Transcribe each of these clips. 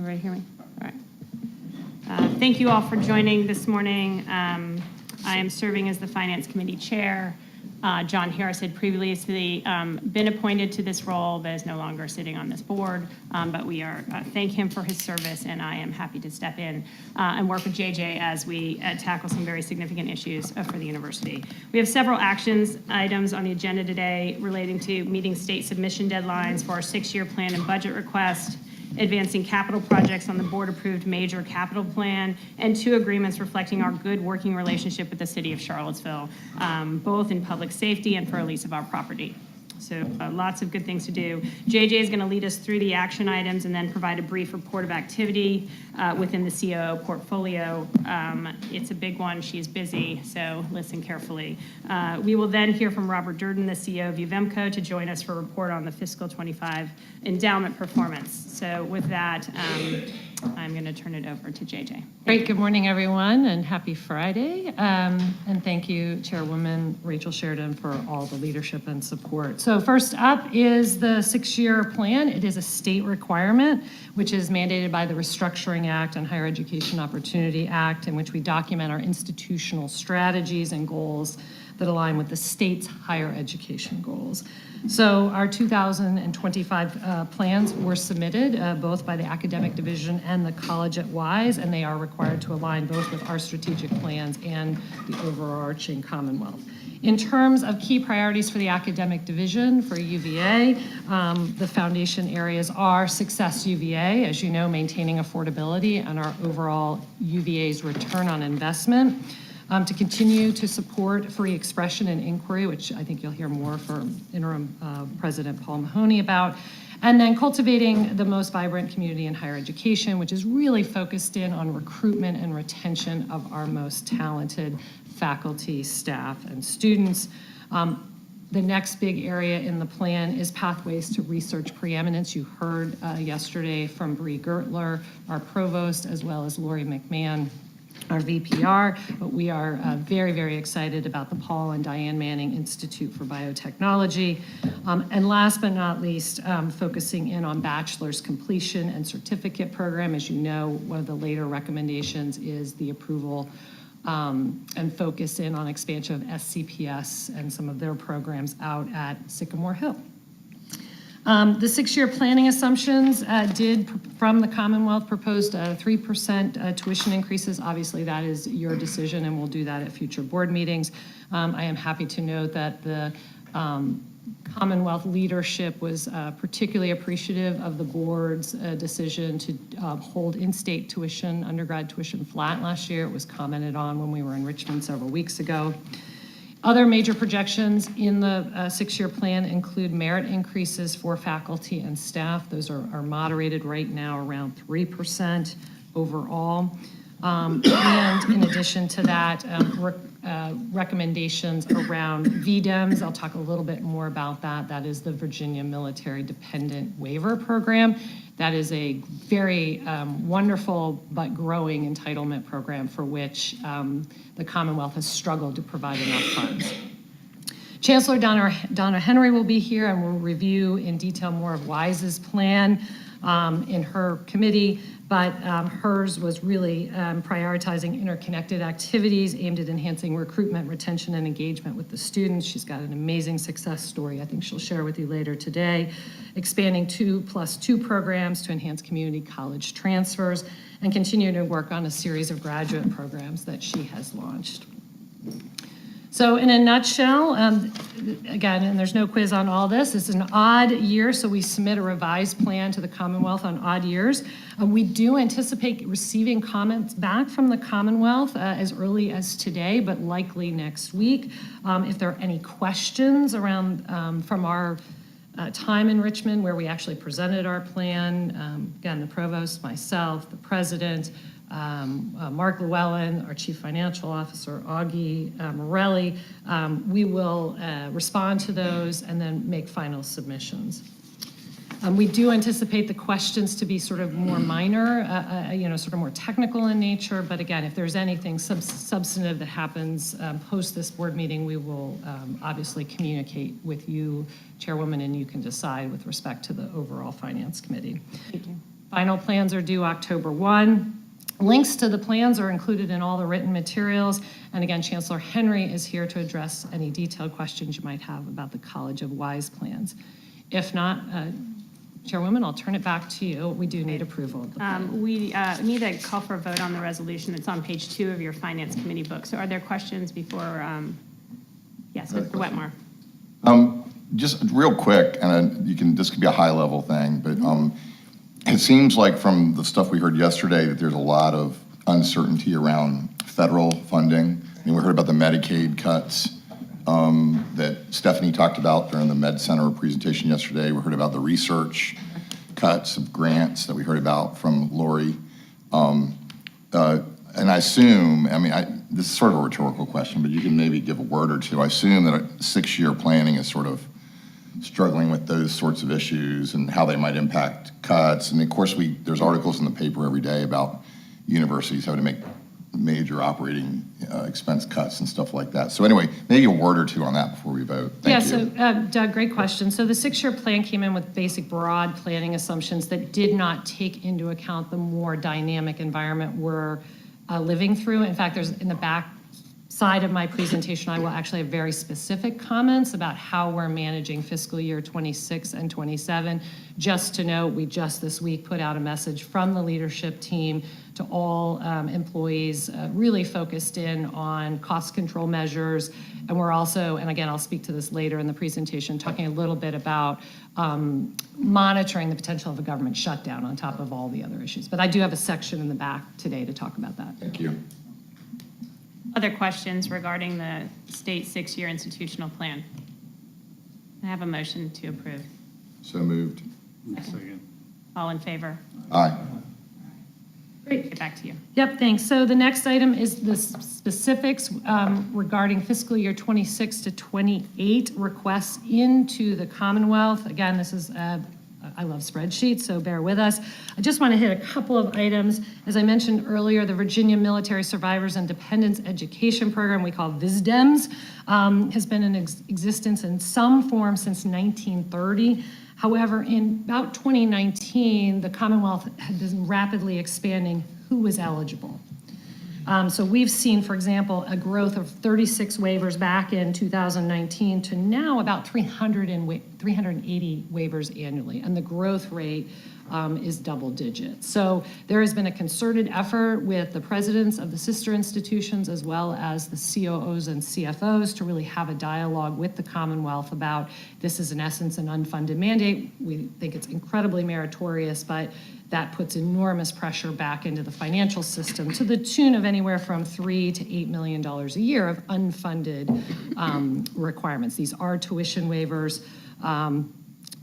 Everybody hear me? All right. Thank you all for joining this morning. I am serving as the Finance Committee Chair. John Harris had previously been appointed to this role, but is no longer sitting on this board. But we are thank him for his service, and I am happy to step in and work with JJ as we tackle some very significant issues for the university. We have several actions items on the agenda today relating to meeting state submission deadlines for our 6-year plan and budget request, advancing capital projects on the board-approved major capital plan, and 2 agreements reflecting our good working relationship with the city of Charlottesville, both in public safety and for a lease of our property. So lots of good things to do. JJ is going to lead us through the action items and then provide a brief report of activity within the COO portfolio. It's a big one. She's busy, so listen carefully. We will then hear from Robert Durden, the CEO of UVA, to join us for a report on the fiscal 25 endowment performance. So with that, I'm going to turn it over to JJ. Great. Good morning, everyone, and happy Friday. And thank you, Chairwoman Rachel Sheridan, for all the leadership and support. So first up is the 6-year plan. It is a state requirement, which is mandated by the Restructuring Act and Higher Education Opportunity Act, in which we document our institutional strategies and goals that align with the state's higher education goals. So our 2025 plans were submitted both by the Academic Division and the College at Wise, and they are required to align both with our strategic plans and the overarching Commonwealth. In terms of key priorities for the Academic Division for UVA, the foundation areas are Success UVA, as you know, maintaining affordability and our overall UVA's return on investment. To continue to support free expression and inquiry, which I think you'll hear more from Interim President Paul Mahoney about, and then cultivating the most vibrant community in higher education, which is really focused in on recruitment and retention of our most talented faculty, staff, and students. The next big area in the plan is pathways to research preeminence. You heard yesterday from Bree Gertler, our provost, as well as Lori McMahon, our VPR, but we are very, very excited about the Paul and Diane Manning Institute for Biotechnology. And last but not least, focusing in on bachelor's completion and certificate program. As you know, one of the later recommendations is the approval and focus in on expansion of SCPS and some of their programs out at Sycamore Hill. The 6-year planning assumptions did, from the Commonwealth, proposed 3% tuition increases. Obviously, that is your decision, and we'll do that at future board meetings. I am happy to note that the Commonwealth leadership was particularly appreciative of the board's decision to hold in-state tuition, undergrad tuition flat last year. It was commented on when we were in Richmond several weeks ago. Other major projections in the 6-year plan include merit increases for faculty and staff. Those are moderated right now around 3% overall. And in addition to that, recommendations around VDEMS. I'll talk a little bit more about that. That is the Virginia Military Dependent Waiver Program. That is a very wonderful but growing entitlement program for which the Commonwealth has struggled to provide enough funds. Chancellor Donna Henry will be here and will review in detail more of WISE's plan in her committee, but hers was really prioritizing interconnected activities aimed at enhancing recruitment, retention, and engagement with the students. She's got an amazing success story I think she'll share with you later today. Expanding 2+2 programs to enhance community college transfers, and continuing to work on a series of graduate programs that she has launched. So in a nutshell, again, and there's no quiz on all this, it's an odd year, so we submit a revised plan to the Commonwealth on odd years. We do anticipate receiving comments back from the Commonwealth as early as today, but likely next week. If there are any questions around from our time in Richmond where we actually presented our plan, again, the provost, myself, the president, Mark Llewellyn, our chief financial officer, Augie Morelli, we will respond to those and then make final submissions. We do anticipate the questions to be sort of more minor, sort of more technical in nature, but again, if there's anything substantive that happens post this board meeting, we will obviously communicate with you, Chairwoman, and you can decide with respect to the overall Finance Committee. Thank you. Final plans are due October 1. Links to the plans are included in all the written materials. And again, Chancellor Henry is here to address any detailed questions you might have about the College of Wise plans. If not, Chairwoman, I'll turn it back to you. We do need approval of the plan. We need to call for a vote on the resolution. It's on page 2 of your Finance Committee book. So are there questions before? Yes, Mr. Wetmore. Just real quick, and this could be a high-level thing, but it seems like from the stuff we heard yesterday that there's a lot of uncertainty around federal funding. I mean, we heard about the Medicaid cuts that Stephanie talked about during the Med Center presentation yesterday. We heard about the research cuts of grants that we heard about from Lori. And I assume, this is sort of a rhetorical question, but you can maybe give a word or two. I assume that a 6-year planning is sort of struggling with those sorts of issues and how they might impact cuts. And of course, there's articles in the paper every day about universities having to make major operating expense cuts and stuff like that. So anyway, maybe a word or two on that before we vote. Thank you. So Doug, great question. So the 6-year plan came in with basic broad planning assumptions that did not take into account the more dynamic environment we're living through. In fact, there's in the back side of my presentation, I will actually have very specific comments about how we're managing fiscal year 26 and 27. Just to note, we just this week put out a message from the leadership team to all employees, really focused in on cost control measures. And we're also, and again, I'll speak to this later in the presentation, talking a little bit about monitoring the potential of a government shutdown on top of all the other issues. But I do have a section in the back today to talk about that. Thank you. Other questions regarding the state 6-year institutional plan? I have a motion to approve. So moved. Second. All in favor? Aye. Great. Get back to you. Yep, thanks. So the next item is the specifics regarding fiscal year 26 to 28 requests into the Commonwealth. Again, this is I love spreadsheets, so bear with us. I just want to hit a couple of items. As I mentioned earlier, the Virginia Military Survivors and Dependents Education Program, we call VISDEMS, has been in existence in some form since 1930. However, in about 2019, the Commonwealth had been rapidly expanding who was eligible. So we've seen, for example, a growth of 36 waivers back in 2019 to now about 380 waivers annually, and the growth rate is double digits. So there has been a concerted effort with the presidents of the sister institutions as well as the COOs and CFOs to really have a dialogue with the Commonwealth about this is in essence an unfunded mandate. We think it's incredibly meritorious, but that puts enormous pressure back into the financial system to the tune of anywhere from $3 to $8 million a year of unfunded requirements. These are tuition waivers.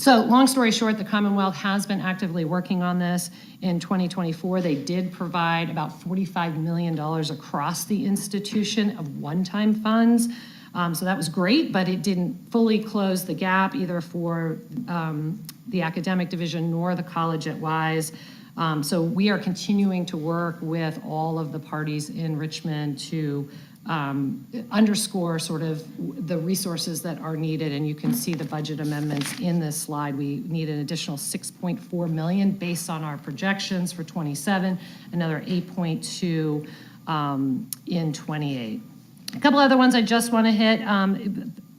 So long story short, the Commonwealth has been actively working on this. In 2024, they did provide about $45 million across the institution of one-time funds. So that was great, but it didn't fully close the gap either for the academic division nor the college at Wise. So we are continuing to work with all of the parties in Richmond to underscore sort of the resources that are needed, and you can see the budget amendments in this slide. We need an additional $6.4 million based on our projections for 27, another 8.2 in 28. A couple other ones I just want to hit.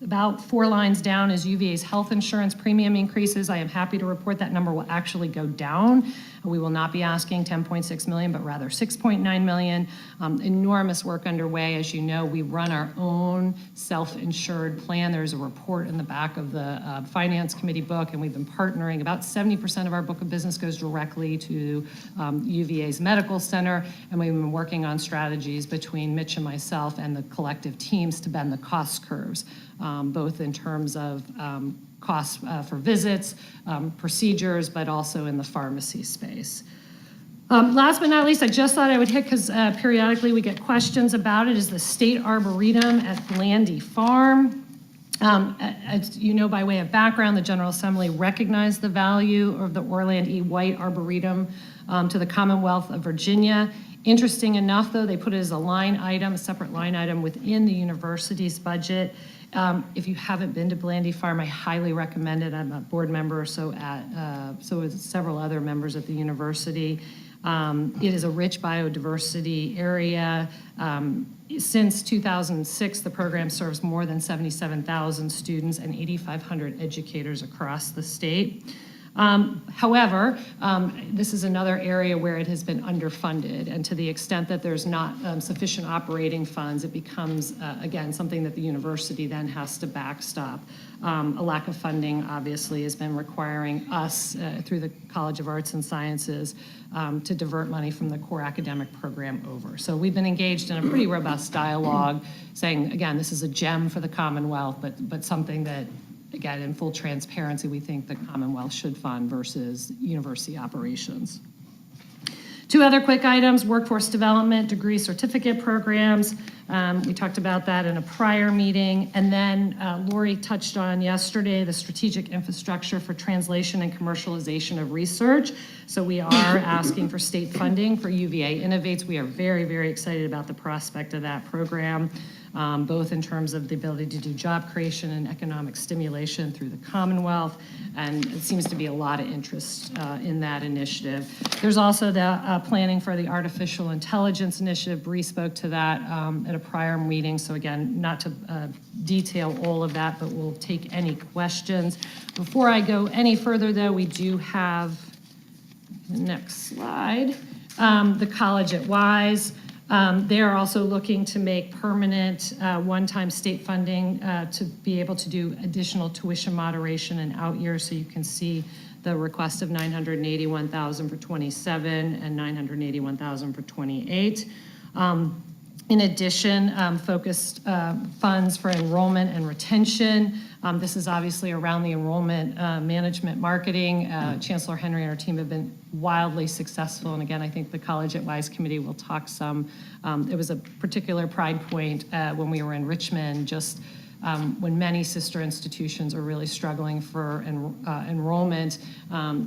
About 4 lines down is UVA's health insurance premium increases. I am happy to report that number will actually go down. We will not be asking 10.6 million, but rather 6.9 million. Enormous work underway. As you know, we run our own self-insured plan. There's a report in the back of the Finance Committee book, and we've been partnering. About 70% of our book of business goes directly to UVA's medical center, and we've been working on strategies between Mitch and myself and the collective teams to bend the cost curves, both in terms of costs for visits, procedures, but also in the pharmacy space. Last but not least, I just thought I would hit, because periodically we get questions about it, is the State Arboretum at Blandy Farm. As you know, by way of background, the General Assembly recognized the value of the Orland E. White Arboretum to the Commonwealth of Virginia Interesting enough, though, they put it as a line item, a separate line item within the university's budget. If you haven't been to Blandy Farm, I highly recommend it. I'm a board member, so is several other members at the university. It is a rich biodiversity area. Since 2006, the program serves more than 77,000 students and 8,500 educators across the state. However, this is another area where it has been underfunded, and to the extent that there's not sufficient operating funds, it becomes, again, something that the university then has to backstop. A lack of funding, obviously, has been requiring us, through the College of Arts and Sciences, to divert money from the core academic program over. So we've been engaged in a pretty robust dialogue, saying, again, this is a gem for the Commonwealth, but something that, again, in full transparency, we think the Commonwealth should fund versus university operations. Two other quick items: workforce development, degree certificate programs. We talked about that in a prior meeting. And then Lori touched on yesterday the strategic infrastructure for translation and commercialization of research. So we are asking for state funding for UVA Innovates. We are very, very excited about the prospect of that program, both in terms of the ability to do job creation and economic stimulation through the Commonwealth, and it seems to be a lot of interest in that initiative. There's also the planning for the artificial intelligence initiative. Bree spoke to that at a prior meeting, so again, not to detail all of that, but we'll take any questions. Before I go any further, though, we do have the next slide, the College at Wise. They are also looking to make permanent one-time state funding to be able to do additional tuition moderation in out years. So you can see the request of $981,000 for 27 and $981,000 for 28. In addition, focused funds for enrollment and retention. This is obviously around the enrollment management marketing. Chancellor Henry and our team have been wildly successful. And again, I think the College at Wise Committee will talk some. It was a particular pride point when we were in Richmond, just when many sister institutions are really struggling for enrollment.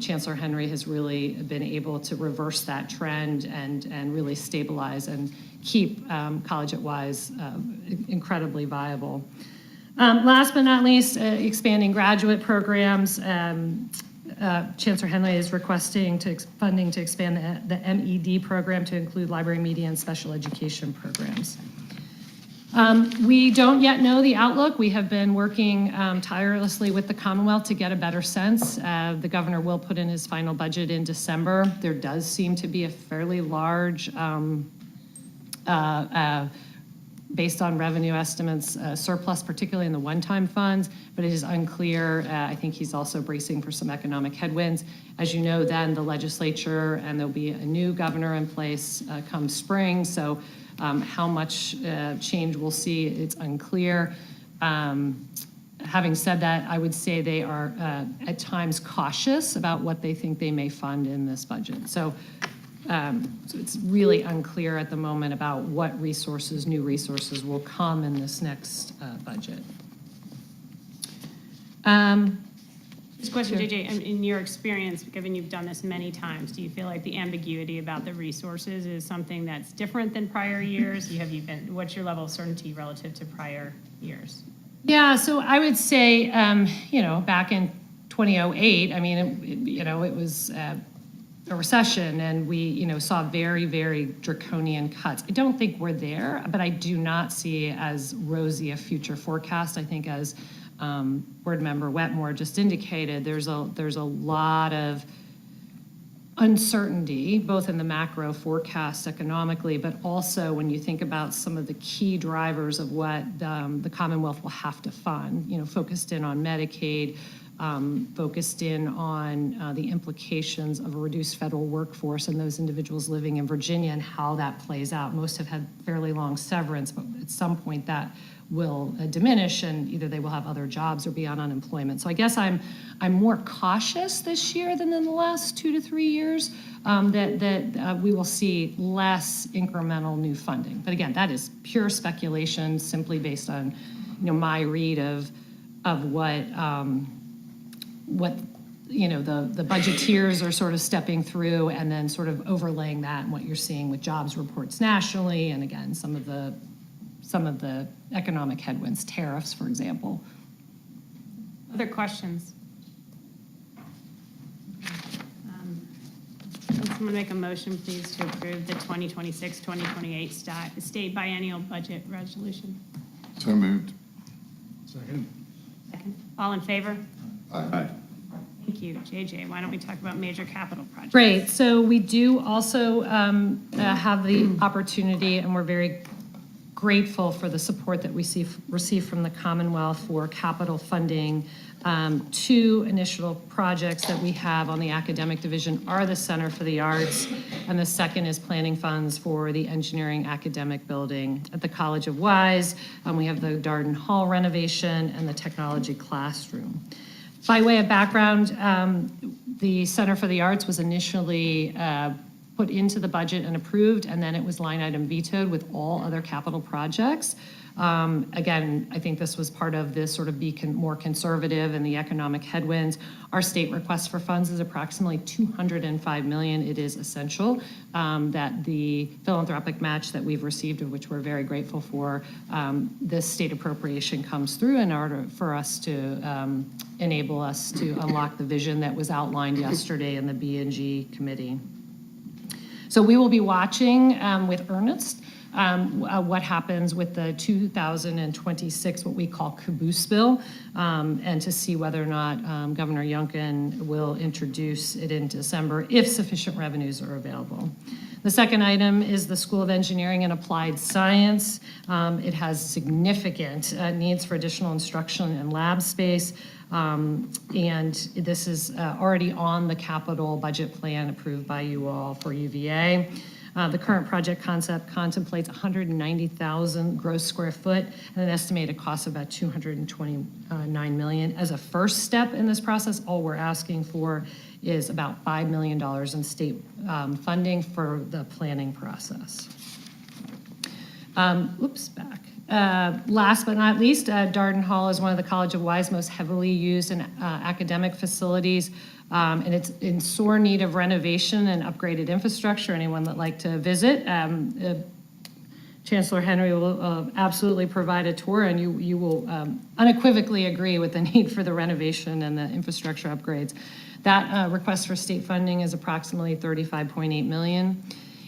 Chancellor Henry has really been able to reverse that trend and really stabilize and keep College at Wise incredibly viable. Last but not least, expanding graduate programs. Chancellor Henley is requesting funding to expand the MED program to include library, media, and special education programs. We don't yet know the outlook. We have been working tirelessly with the Commonwealth to get a better sense. The governor will put in his final budget in December. There does seem to be a fairly large based on revenue estimates, surplus, particularly in the one-time funds, but it is unclear. I think he's also bracing for some economic headwinds. As you know, then the legislature, and there'll be a new governor in place come spring, so how much change we'll see, it's unclear. Having said that, I would say they are at times cautious about what they think they may fund in this budget. So it's really unclear at the moment about what resources, new resources will come in this next budget. This question, JJ, in your experience, given you've done this many times, do you feel like the ambiguity about the resources is something that's different than prior years? What's your level of certainty relative to prior years? Yeah, so I would say, back in 2008, I mean, it was a recession, and we, saw very, very draconian cuts. I don't think we're there, but I do not see as rosy a future forecast. I think, as Board Member Wetmore just indicated, there's a lot of uncertainty, both in the macro forecast economically, but also when you think about some of the key drivers of what the Commonwealth will have to fund, focused in on Medicaid, focused in on the implications of a reduced federal workforce and those individuals living in Virginia and how that plays out. Most have had fairly long severance, but at some point that will diminish, and either they will have other jobs or be on unemployment. So I guess I'm more cautious this year than in the last 2 to 3 years that we will see less incremental new funding. But again, that is pure speculation, simply based on my read of what the budgeteers are sort of stepping through and then sort of overlaying that and what you're seeing with jobs reports nationally, and again, some of the economic headwinds, tariffs, for example. Other questions? Can someone make a motion, please, to approve the 2026-2028 state biennial budget resolution? So moved. Second. Second. All in favor? Aye. Thank you. JJ, why don't we talk about major capital projects? Great. So we do also have the opportunity, and we're very grateful for the support that we receive from the Commonwealth for capital funding. Two initial projects that we have on the academic division are the Center for the Arts, and the second is planning funds for the engineering academic building at the College of Wise. We have the Durden Hall renovation and the technology classroom. By way of background, the Center for the Arts was initially put into the budget and approved, and then it was line item vetoed with all other capital projects. Again, I think this was part of this sort of be more conservative and the economic headwinds. Our state request for funds is approximately $205 million. It is essential that the philanthropic match that we've received, of which we're very grateful for, this state appropriation comes through in order for us to enable us to unlock the vision that was outlined yesterday in the B&G committee. So we will be watching with earnest what happens with the 2026, what we call caboose bill, and to see whether or not Governor Youngkin will introduce it in December if sufficient revenues are available. The second item is the School of Engineering and Applied Science. It has significant needs for additional instruction and lab space. And this is already on the capital budget plan approved by you all for UVA. The current project concept contemplates 190,000 gross square foot and an estimated cost of about $229 million. As a first step in this process, all we're asking for is about $5 million in state funding for the planning process. Last but not least, Durden Hall is one of the College of Wise most heavily used in academic facilities, and it's in sore need of renovation and upgraded infrastructure. Anyone that'd like to visit, Chancellor Henry will absolutely provide a tour, and you will unequivocally agree with the need for the renovation and the infrastructure upgrades. That request for state funding is approximately $35.8 million.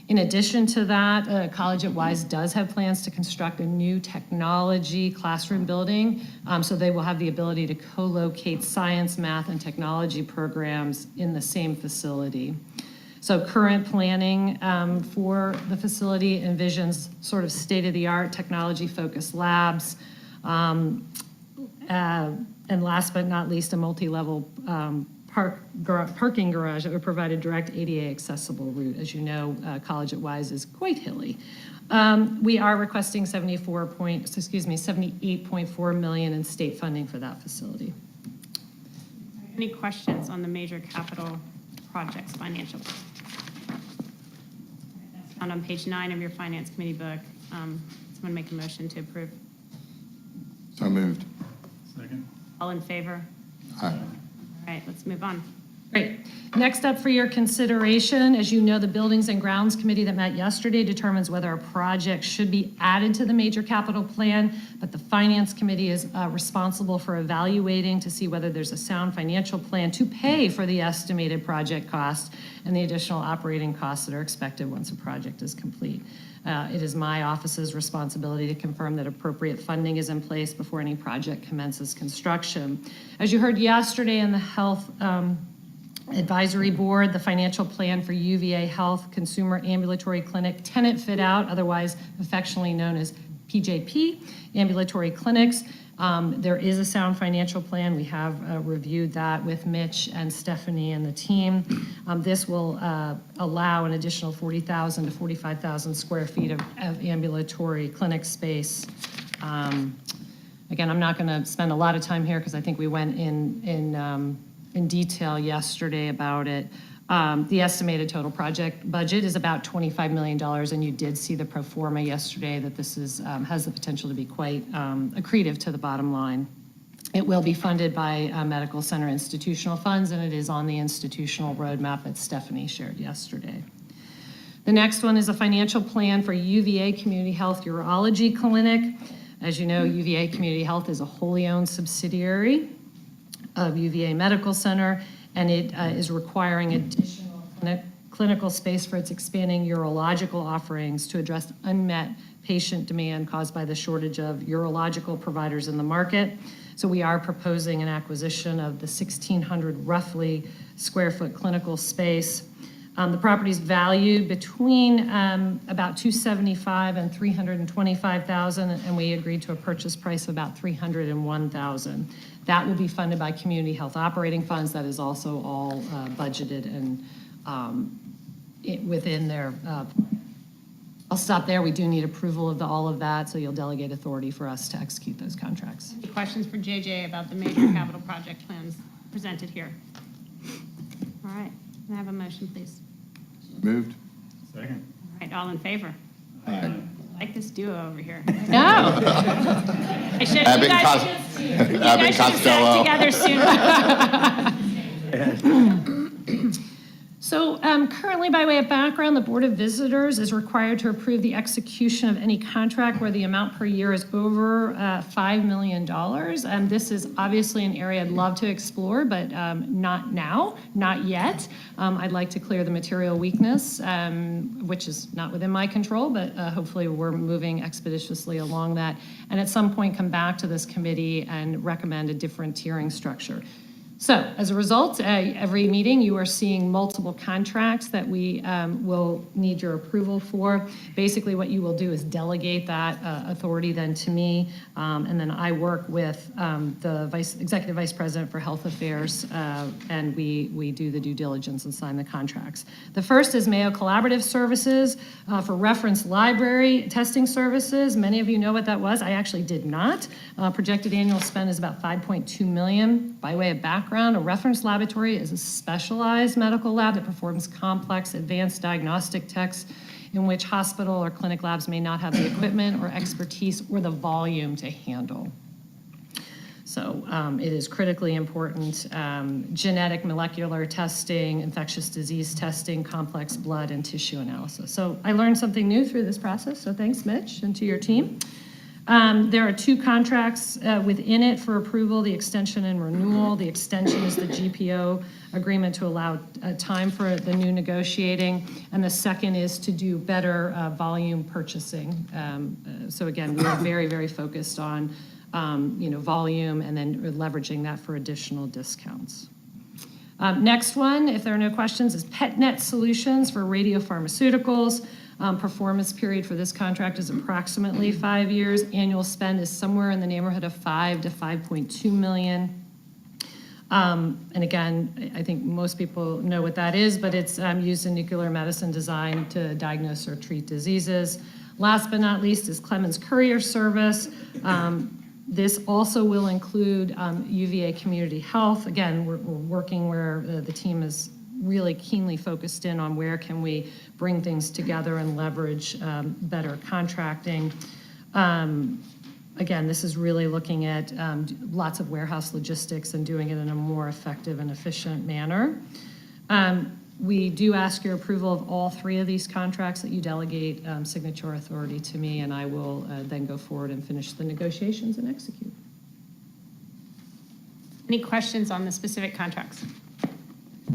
In addition to that, College at Wise does have plans to construct a new technology classroom building, so they will have the ability to co-locate science, math, and technology programs in the same facility. So current planning for the facility envisions sort of state-of-the-art technology-focused labs, and last but not least, a multi-level parking garage that would provide a direct ADA accessible route. As you know, College at Wise is quite hilly. We are requesting $78.4 million in state funding for that facility. Any questions on the major capital projects financial? That's found on page 9 of your Finance Committee book. Someone make a motion to approve. So moved. Second. All in favor? Aye. All right, let's move on. Great. Next up for your consideration, as you know, the Buildings and Grounds Committee that met yesterday determines whether a project should be added to the major capital plan, but the Finance Committee is responsible for evaluating to see whether there's a sound financial plan to pay for the estimated project cost and the additional operating costs that are expected once a project is complete. It is my office's responsibility to confirm that appropriate funding is in place before any project commences construction. As you heard yesterday in the Health Advisory Board, the financial plan for UVA Health Consumer Ambulatory Clinic tenant fit out, otherwise affectionately known as PJP, ambulatory clinics. There is a sound financial plan. We have reviewed that with Mitch and Stephanie and the team. This will allow an additional 40,000 to 45,000 square feet of ambulatory clinic space. Again, I'm not going to spend a lot of time here because I think we went in detail yesterday about it. The estimated total project budget is about $25 million, and you did see the pro forma yesterday that this is has the potential to be quite accretive to the bottom line. It will be funded by medical center institutional funds, and it is on the institutional roadmap that Stephanie shared yesterday. The next one is a financial plan for UVA Community Health Urology Clinic. As you know, UVA Community Health is a wholly owned subsidiary of UVA Medical Center, and it is requiring additional clinical space for its expanding urological offerings to address unmet patient demand caused by the shortage of urological providers in the market. So we are proposing an acquisition of the 1,600 roughly square foot clinical space. The property is valued between about $275,000 and $325,000, and we agreed to a purchase price of about $301,000. That will be funded by community health operating funds. That is also all budgeted and within their. I'll stop there. We do need approval of all of that, so you'll delegate authority for us to execute those contracts. Any questions for JJ about the major capital project plans presented here? All right, can I have a motion, please? Moved. Second. All right, all in favor? Aye. I like this duo over here. No. I should, Abbott you guys Cos- should Abbott have Costello. sat together sooner. So currently, by way of background, the Board of Visitors is required to approve the execution of any contract where the amount per year is over $5 million. This is obviously an area I'd love to explore, but not now, not yet. I'd like to clear the material weakness, which is not within my control, but hopefully we're moving expeditiously along that. And at some point, come back to this committee and recommend a different tiering structure. So as a result, every meeting you are seeing multiple contracts that we will need your approval for. Basically what you will do is delegate that authority then to me, and then I work with the Executive Vice President for Health Affairs, and we do the due diligence and sign the contracts. The first is Mayo Collaborative Services for reference library testing services. Many of you know what that was. I actually did not. Projected annual spend is about $5.2 million. By way of background, a reference laboratory is a specialized medical lab that performs complex advanced diagnostic tests in which hospital or clinic labs may not have the equipment or expertise or the volume to handle. So it is critically important. Genetic molecular testing, infectious disease testing, complex blood and tissue analysis. So I learned something new through this process, so thanks, Mitch, and to your team. There are two contracts within it for approval, the extension and renewal. The extension is the GPO agreement to allow time for the new negotiating, and the second is to do better volume purchasing. So again, we are very, very focused on volume and then leveraging that for additional discounts. Next one, if there are no questions, is PetNet Solutions for radiopharmaceuticals. Performance period for this contract is approximately 5 years. Annual spend is somewhere in the neighborhood of $5 to $5.2 million. And again, I think most people know what that is, but it's used in nuclear medicine designed to diagnose or treat diseases. Last but not least is Clemens Courier Service. This also will include UVA Community Health. Again, we're working where the team is really keenly focused in on where can we bring things together and leverage better contracting. Again, this is really looking at lots of warehouse logistics and doing it in a more effective and efficient manner. We do ask your approval of all three of these contracts that you delegate signature authority to me, and I will then go forward and finish the negotiations and execute. Any questions on the specific contracts?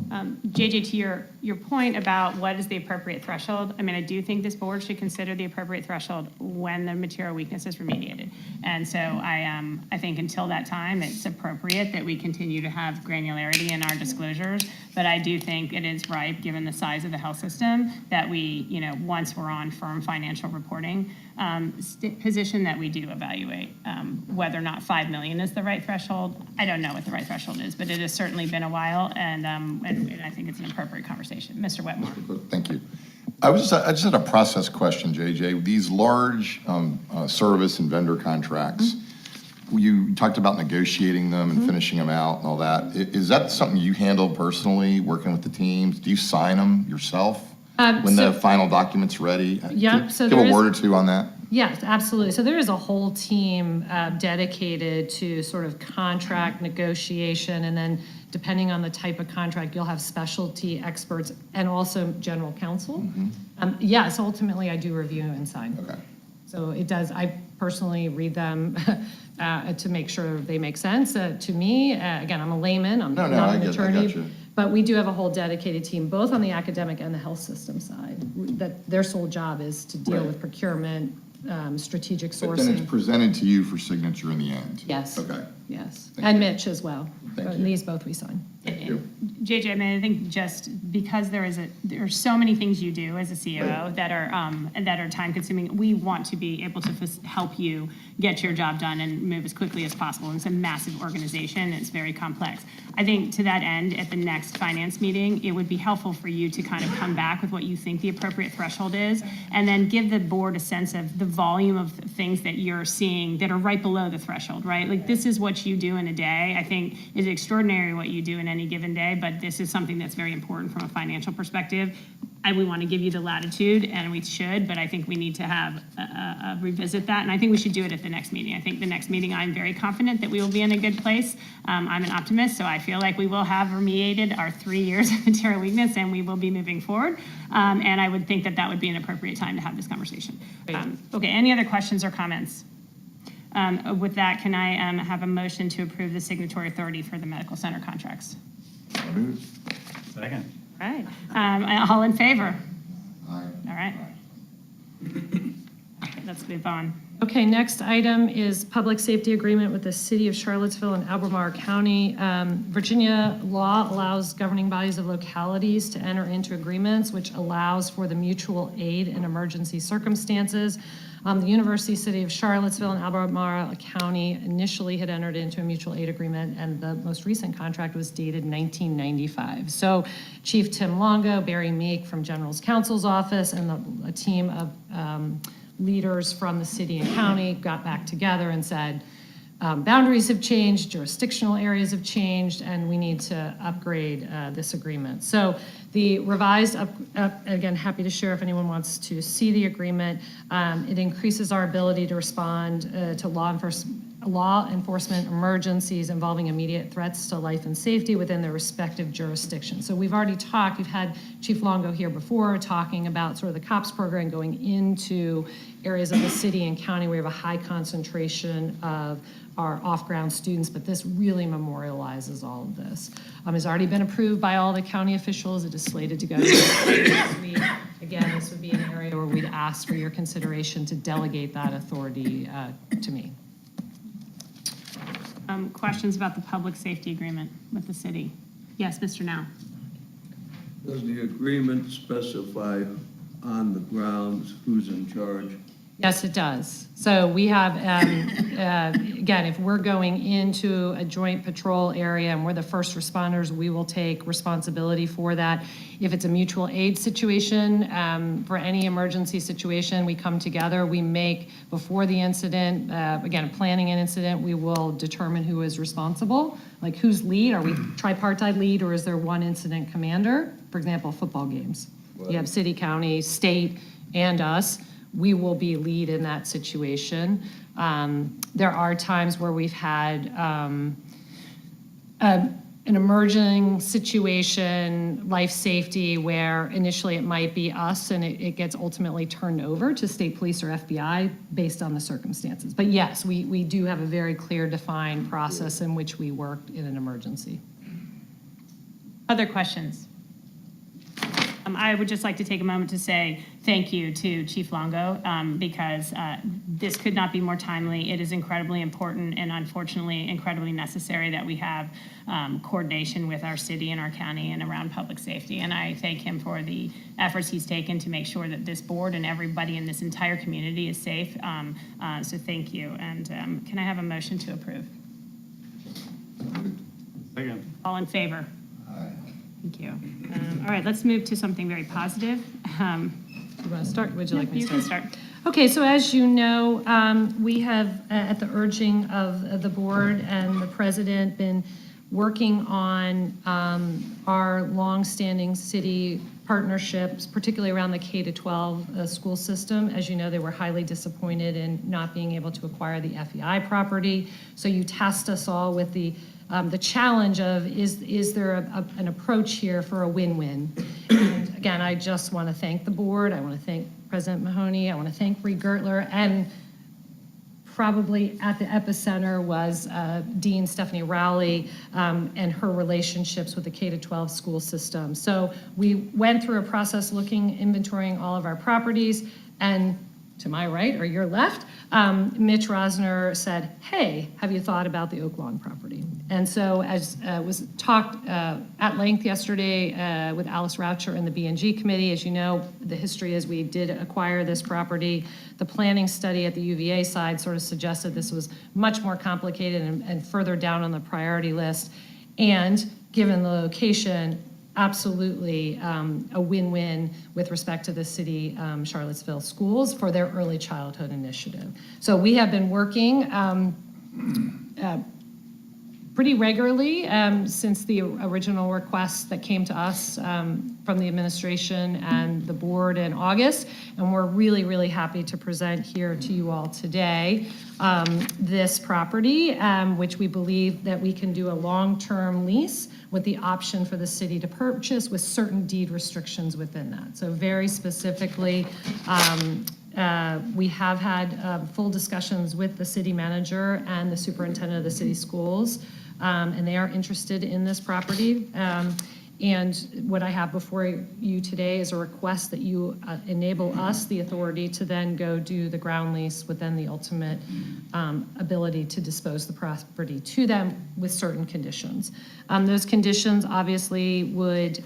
JJ, to your point about what is the appropriate threshold, I mean, I do think this board should consider the appropriate threshold when the material weakness is remediated. And so I think until that time, it's appropriate that we continue to have granularity in our disclosures. But I do think it is ripe, given the size of the health system, that we, once we're on firm financial reporting position, that we do evaluate whether or not 5 million is the right threshold. I don't know what the right threshold is, but it has certainly been a while, and I think it's an appropriate conversation. Mr. Wetmore. Thank you. I just had a process question, JJ. These large service and vendor contracts, you talked about negotiating them and finishing them out and all that. Is that something you handle personally, working with the teams? Do you sign them yourself when the final document's ready? Yep. So give there a is- word or two on that. Yes, absolutely. So there is a whole team dedicated to sort of contract negotiation, and then depending on the type of contract, you'll have specialty experts and also general counsel. Yes, ultimately, I do review and sign. Okay. So it does, I personally read them to make sure they make sense. To me, again, I'm a layman, I'm No, not I an get attorney. you. But we do have a whole dedicated team, both on the academic and the health system side, that their sole job is to deal Right. with procurement, strategic But then it's sourcing. presented to you for signature in the end? Yes. Okay. Yes, Thank and you. Mitch as well. Thank But you. these both we sign. Thank you. JJ, I mean, I think just because there are so many things you do as a COO Right. that are time consuming, we want to be able to help you get your job done and move as quickly as possible. It's a massive organization. It's very complex. I think to that end, at the next finance meeting, it would be helpful for you to kind of come back with what you think the appropriate threshold is, and then give the board a sense of the volume of things that you're seeing that are right below the threshold, right? Like, this is what you do in a day. I think is extraordinary what you do in any given day, but this is something that's very important from a financial perspective. And we want to give you the latitude, and we should, but I think we need to have revisit that, and I think we should do it at the next meeting. I think the next meeting, I'm very confident that we will be in a good place. I'm an optimist, so I feel like we will have remediated our 3 years of material weakness, and we will be moving forward. And I would think that that would be an appropriate time to have this conversation. Okay, any other questions or comments? With that, can I have a motion to approve the signatory authority for the medical center contracts? So moved. Second. All right, all in favor? Aye. All right. Let's move on. Okay, next item is public safety agreement with the City of Charlottesville and Albemarle County. Virginia law allows governing bodies of localities to enter into agreements, which allows for the mutual aid in emergency circumstances. The University City of Charlottesville and Albemarle County initially had entered into a mutual aid agreement, and the most recent contract was dated 1995. So Chief Tim Longo, Barry Meek from General Counsel's office, and a team of leaders from the city and county got back together and said, boundaries have changed, jurisdictional areas have changed, and we need to upgrade this agreement. So the revised, again, happy to share if anyone wants to see the agreement. It increases our ability to respond to law enforcement emergencies involving immediate threats to life and safety within their respective jurisdictions. So we've already talked, we've had Chief Longo here before talking about sort of the COPS program going into areas of the city and county where we have a high concentration of our off-ground students, but this really memorializes all of this. It's already been approved by all the county officials. It is slated to go next week. Again, this would be an area where we'd ask for your consideration to delegate that authority to me. Questions about the public safety agreement with the city? Yes, Mr. Now. Does the agreement specify on the grounds who's in charge? Yes, it does. So we have, again, if we're going into a joint patrol area and we're the first responders, we will take responsibility for that. If it's a mutual aid situation, for any emergency situation, we come together, we make, before the incident, again, planning an incident, we will determine who is responsible, like who's lead, are we tripartite lead, or is there one incident commander? For example, football games. You have city, county, state, and us. We will be lead in that situation. There are times where we've had an emerging situation, life safety, where initially it might be us and it gets ultimately turned over to state police or FBI based on the circumstances. But yes, we do have a very clear, defined process in which we work in an emergency. Other questions? I would just like to take a moment to say thank you to Chief Longo because this could not be more timely. It is incredibly important and unfortunately incredibly necessary that we have coordination with our city and our county and around public safety. And I thank him for the efforts he's taken to make sure that this board and everybody in this entire community is safe. So thank you. And can I have a motion to approve? Second. All in favor? Aye. Thank you. All right, let's move to something very positive. You want to start? Would you like me to You can start. Okay, so as you know, we have, at the urging of the board and the president, been working on our longstanding city partnerships, particularly around the K-12 school system. As you know, they were highly disappointed in not being able to acquire the FEI property. So you tasked us all with the challenge of, is there an approach here for a win-win? And again, I just want to thank the board. I want to thank President Mahoney. I want to thank Ree Gertler. And probably at the epicenter was Dean Stephanie Rowley and her relationships with the K-12 school system. So we went through a process inventorying all of our properties, and to my right or your left, Mitch Rosner said, hey, have you thought about the Oak Lawn property? And so as was talked at length yesterday with Alice Raucher and the B&G committee, as you know, the history is we did acquire this property. The planning study at the UVA side sort of suggested this was much more complicated and further down on the priority list. And given the location, absolutely a win-win with respect to the city Charlottesville schools for their early childhood initiative. So we have been working pretty regularly since the original request that came to us from the administration and the board in August, and we're really, really happy to present here to you all today this property, which we believe that we can do a long-term lease with the option for the city to purchase with certain deed restrictions within that. So very specifically, we have had full discussions with the city manager and the superintendent of the city schools, and they are interested in this property. And what I have before you today is a request that you enable us the authority to then go do the ground lease with then the ultimate ability to dispose the property to them with certain conditions. Those conditions obviously would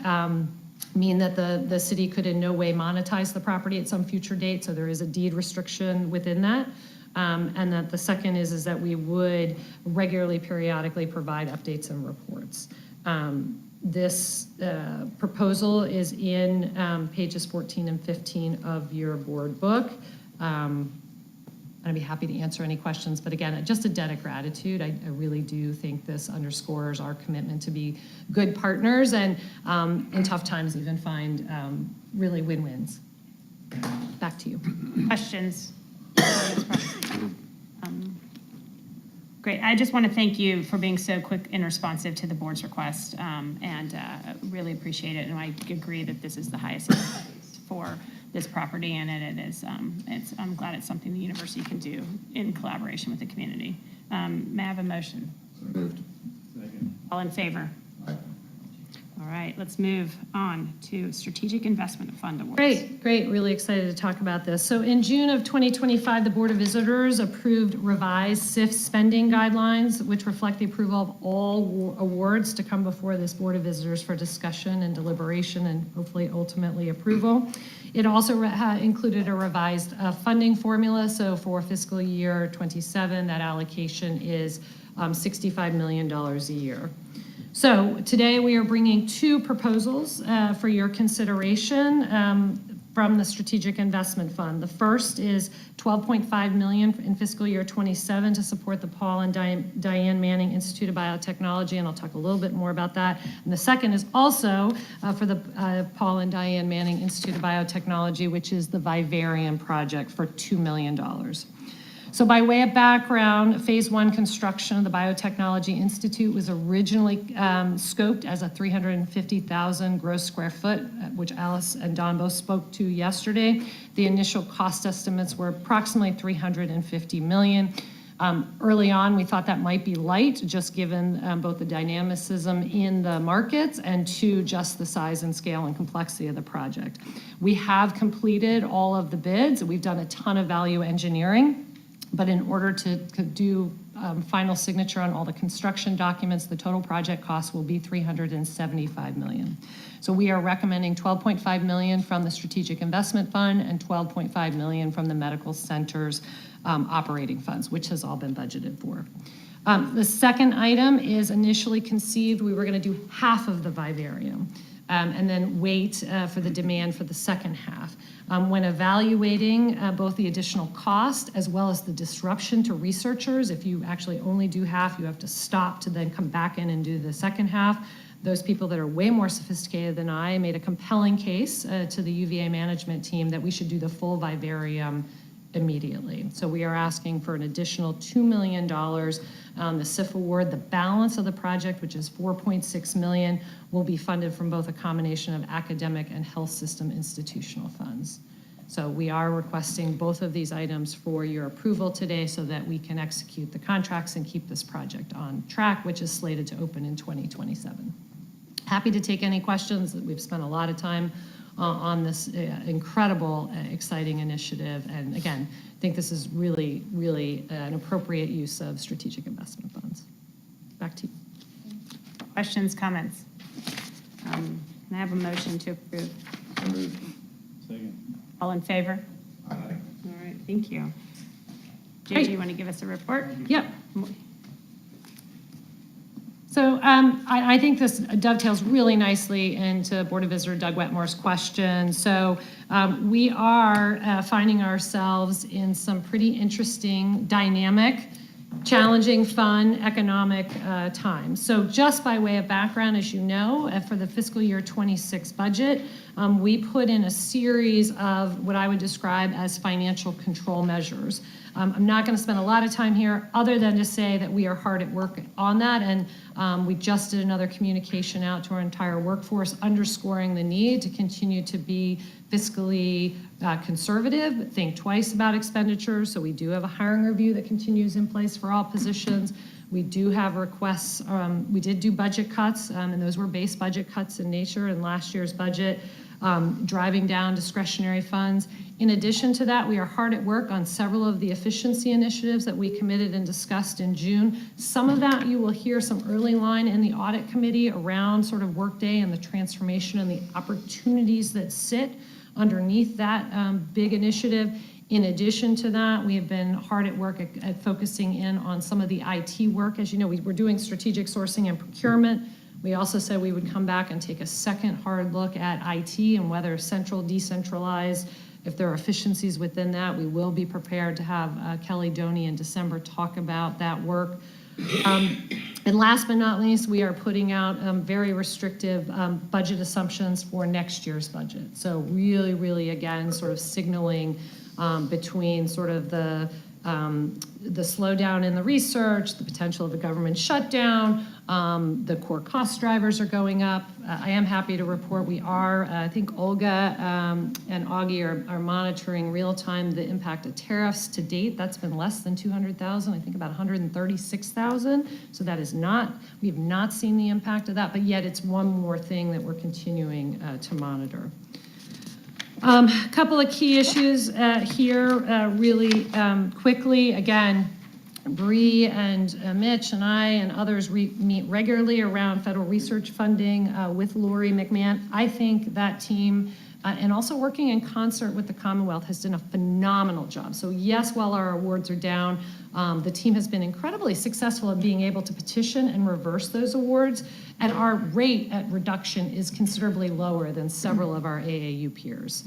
mean that the city could in no way monetize the property at some future date, so there is a deed restriction within that. And that the second is that we would regularly, periodically provide updates and reports. This proposal is in pages 14 and 15 of your board book. I'd be happy to answer any questions, but again, just a debt of gratitude. I really do think this underscores our commitment to be good partners and in tough times even find really win-wins. Back to you. Questions? Great. I just want to thank you for being so quick and responsive to the board's request, and really appreciate it. And I agree that this is the highest price for this property, and it is. I'm glad it's something the university can do in collaboration with the community. May I have a motion? So moved. Second. All in favor? Aye. All right. Let's move on to Strategic Investment Fund Awards. Great. Really excited to talk about this. So in June of 2025, the Board of Visitors approved revised SIF spending guidelines, which reflect the approval of all awards to come before this Board of Visitors for discussion and deliberation and hopefully ultimately approval. It also included a revised funding formula. So for fiscal year 27, that allocation is $65 million a year. So today we are bringing two proposals for your consideration from the Strategic Investment Fund. The first is $12.5 million in fiscal year 27 to support the Paul and Diane Manning Institute of Biotechnology, and I'll talk a little bit more about that. And the second is also for the Paul and Diane Manning Institute of Biotechnology, which is the Vivarium project for $2 million. So by way of background, phase one construction of the Biotechnology Institute was originally scoped as a 350,000 gross square foot, which Alice and Don both spoke to yesterday. The initial cost estimates were approximately $350 million. Early on, we thought that might be light, just given both the dynamicism in the markets and just the size and scale and complexity of the project. We have completed all of the bids. We've done a ton of value engineering. But in order to do final signature on all the construction documents, the total project cost will be $375 million. So we are recommending $12.5 million from the Strategic Investment Fund and $12.5 million from the medical center's operating funds, which has all been budgeted for. The second item is initially conceived, we were going to do half of the vivarium. and then wait for the demand for the second half. When evaluating both the additional cost as well as the disruption to researchers, if you actually only do half, you have to stop to then come back in and do the second half. Those people that are way more sophisticated than I made a compelling case to the UVA management team that we should do the full vivarium immediately. So we are asking for an additional $2 million on the SIF award. The balance of the project, which is $4.6 million, will be funded from both a combination of academic and health system institutional funds. So we are requesting both of these items for your approval today so that we can execute the contracts and keep this project on track, which is slated to open in 2027. Happy to take any questions. We've spent a lot of time on this incredible, exciting initiative. And again, I think this is really, really an appropriate use of strategic investment funds. Back to you. Questions, comments? Can I have a motion to approve? Second. All in favor? Aye. All right, thank you. Great. JJ, you want to give us a report? Yep. So I think this dovetails really nicely into Board of Visitor Doug Wetmore's question. So we are finding ourselves in some pretty interesting, dynamic, challenging, fun economic times. So just by way of background, as you know, for the fiscal year 26 budget, we put in a series of what I would describe as financial control measures. I'm not going to spend a lot of time here other than to say that we are hard at work on that, and we just did another communication out to our entire workforce underscoring the need to continue to be fiscally conservative, think twice about expenditures. So we do have a hiring review that continues in place for all positions. We do have requests, we did do budget cuts, and those were base budget cuts in nature in last year's budget, driving down discretionary funds. In addition to that, we are hard at work on several of the efficiency initiatives that we committed and discussed in June. Some of that you will hear some early line in the audit committee around sort of Workday and the transformation and the opportunities that sit underneath that big initiative. In addition to that, we have been hard at work at focusing in on some of the IT work. As you know, we're doing strategic sourcing and procurement. We also said we would come back and take a second hard look at IT and whether central, decentralized, if there are efficiencies within that. We will be prepared to have Kelly Doney in December talk about that work. And last but not least, we are putting out very restrictive budget assumptions for next year's budget. So really, really, again, sort of signaling between sort of the slowdown in the research, the potential of a government shutdown, the core cost drivers are going up. I am happy to report we are, I think Olga and Augie are monitoring real time the impact of tariffs. To date, that's been less than 200,000, I think about 136,000. So that is not, we have not seen the impact of that, but yet it's one more thing that we're continuing to monitor. A couple of key issues here really quickly. Again, Bree and Mitch and I and others meet regularly around federal research funding with Lori McMahon. I think that team, and also working in concert with the Commonwealth, has done a phenomenal job. So yes, while our awards are down, the team has been incredibly successful in being able to petition and reverse those awards, and our rate at reduction is considerably lower than several of our AAU peers.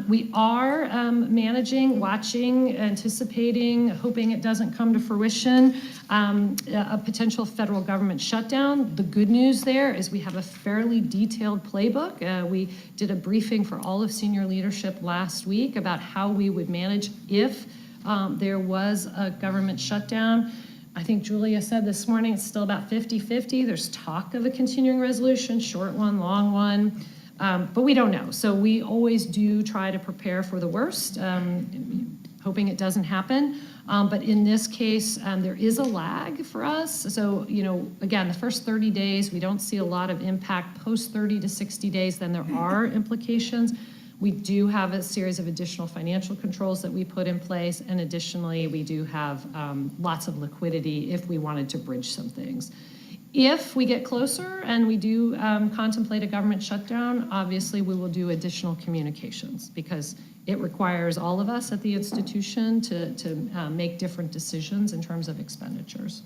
We are managing, watching, anticipating, hoping it doesn't come to fruition, a potential federal government shutdown. The good news there is we have a fairly detailed playbook. We did a briefing for all of senior leadership last week about how we would manage if there was a government shutdown. I think Julia said this morning it's still about 50-50. There's talk of a continuing resolution, short one, long one. But we don't know. So we always do try to prepare for the worst, hoping it doesn't happen. But in this case, there is a lag for us. So, you know, again, the first 30 days, we don't see a lot of impact. Post 30 to 60 days, then there are implications. We do have a series of additional financial controls that we put in place. And additionally, we do have lots of liquidity if we wanted to bridge some things. If we get closer and we do contemplate a government shutdown, obviously we will do additional communications because it requires all of us at the institution to make different decisions in terms of expenditures.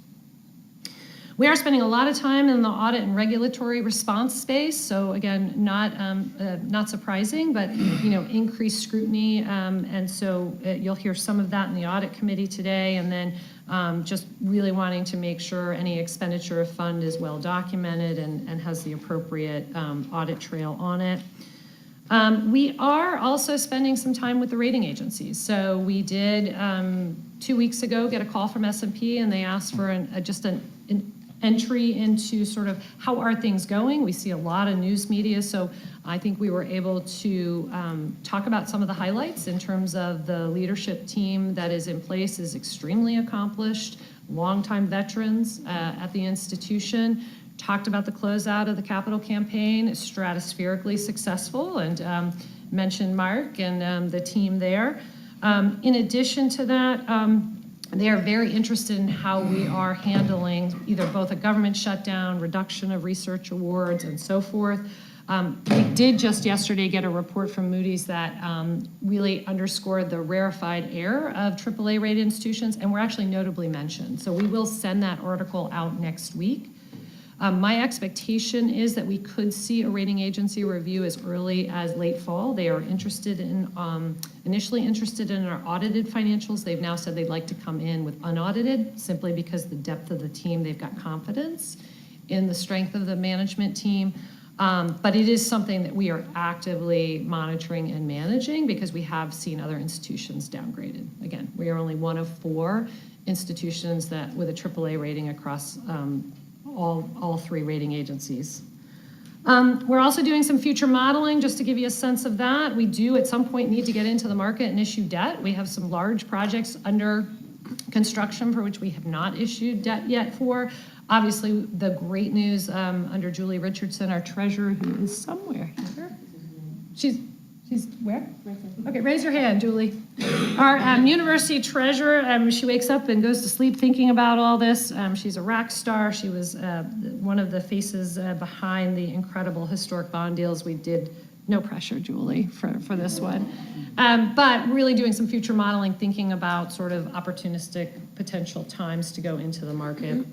We are spending a lot of time in the audit and regulatory response space. So again, not surprising, but increased scrutiny. And so you'll hear some of that in the audit committee today. And then just really wanting to make sure any expenditure of fund is well documented and has the appropriate audit trail on it. We are also spending some time with the rating agencies. So we did 2 weeks ago get a call from S&P, and they asked for just an entry into sort of how are things going. We see a lot of news media, so I think we were able to talk about some of the highlights in terms of the leadership team that is in place is extremely accomplished, longtime veterans at the institution. Talked about the closeout of the capital campaign, stratospherically successful, and mentioned Mark and the team there. In addition to that, they are very interested in how we are handling either both a government shutdown, reduction of research awards, and so forth. We did just yesterday get a report from Moody's that really underscored the rarefied air of AAA rated institutions, and we're actually notably mentioned. So we will send that article out next week. My expectation is that we could see a rating agency review as early as late fall. They are interested in, initially interested in our audited financials. They've now said they'd like to come in with unaudited, simply because the depth of the team, they've got confidence in the strength of the management team. But it is something that we are actively monitoring and managing because we have seen other institutions downgraded. Again, we are only one of 4 institutions that with a AAA rating across all 3 rating agencies. We're also doing some future modeling, just to give you a sense of that. We do at some point need to get into the market and issue debt. We have some large projects under construction for which we have not issued debt yet for. Obviously, the great news under Julie Richardson, our treasurer, who is somewhere here. She's where? Okay, raise your hand, Julie. Our university treasurer, she wakes up and goes to sleep thinking about all this. She's a rock star. She was one of the faces behind the incredible historic bond deals we did. No pressure, Julie, for this one. But really doing some future modeling, thinking about sort of opportunistic potential times to go into the market.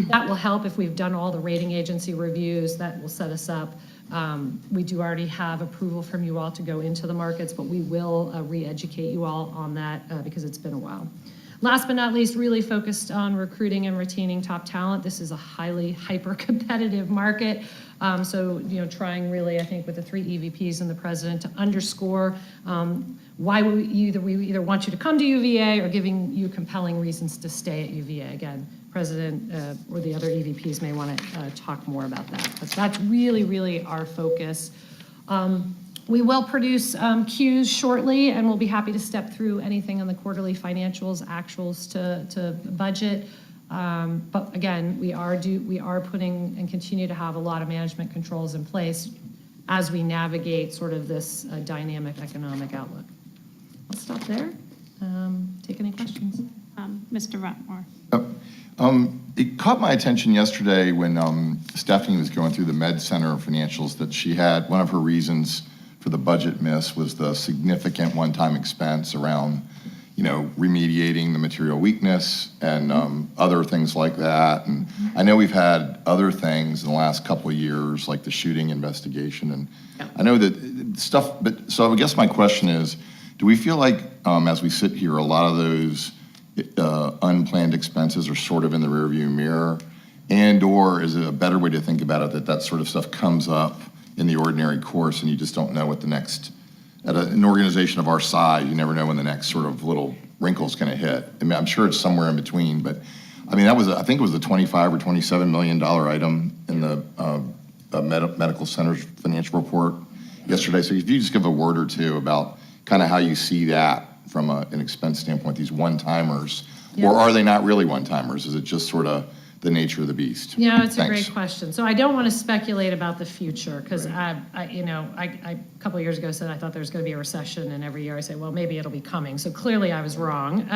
That will help if we've done all the rating agency reviews. That will set us up. We do already have approval from you all to go into the markets, but we will re-educate you all on that because it's been a while. Last but not least, really focused on recruiting and retaining top talent. This is a highly hyper-competitive market. So, trying really, I think, with the 3 EVPs and the president to underscore why we either want you to come to UVA or giving you compelling reasons to stay at UVA. Again, President or the other EVPs may want to talk more about that. But that's really, really our focus. We will produce Qs shortly, and we'll be happy to step through anything on the quarterly financials, actuals to budget. But again, we are putting and continue to have a lot of management controls in place as we navigate sort of this dynamic economic outlook. I'll stop there. Take any questions. Mr. Rutmore. It caught my attention yesterday when Stephanie was going through the Med Center financials that she had, one of her reasons for the budget miss was the significant one-time expense around, remediating the material weakness and other things like that. And I know we've had other things in the last couple of years, like the shooting investigation. And I know that stuff, but so I guess my question is, do we feel like as we sit here, a lot of those unplanned expenses are sort of in the rearview mirror, or is it a better way to think about it that sort of stuff comes up in the ordinary course and you just don't know what the next, at an organization of our size, you never know when the next sort of little wrinkle's going to hit. I mean, I'm sure it's somewhere in between, but I mean, I think it was a $25 or $27 million item in the medical center's financial report yesterday. So if you just give a word or two about kind of how you see that from an expense standpoint, these one-timers, or are they not really one-timers? Is it just sort of the nature of the beast? Yeah, it's a great question. So I don't want to speculate about the future because I a couple of years ago said I thought there was going to be a recession, and every year I say, well, maybe it'll be coming. So clearly I was wrong.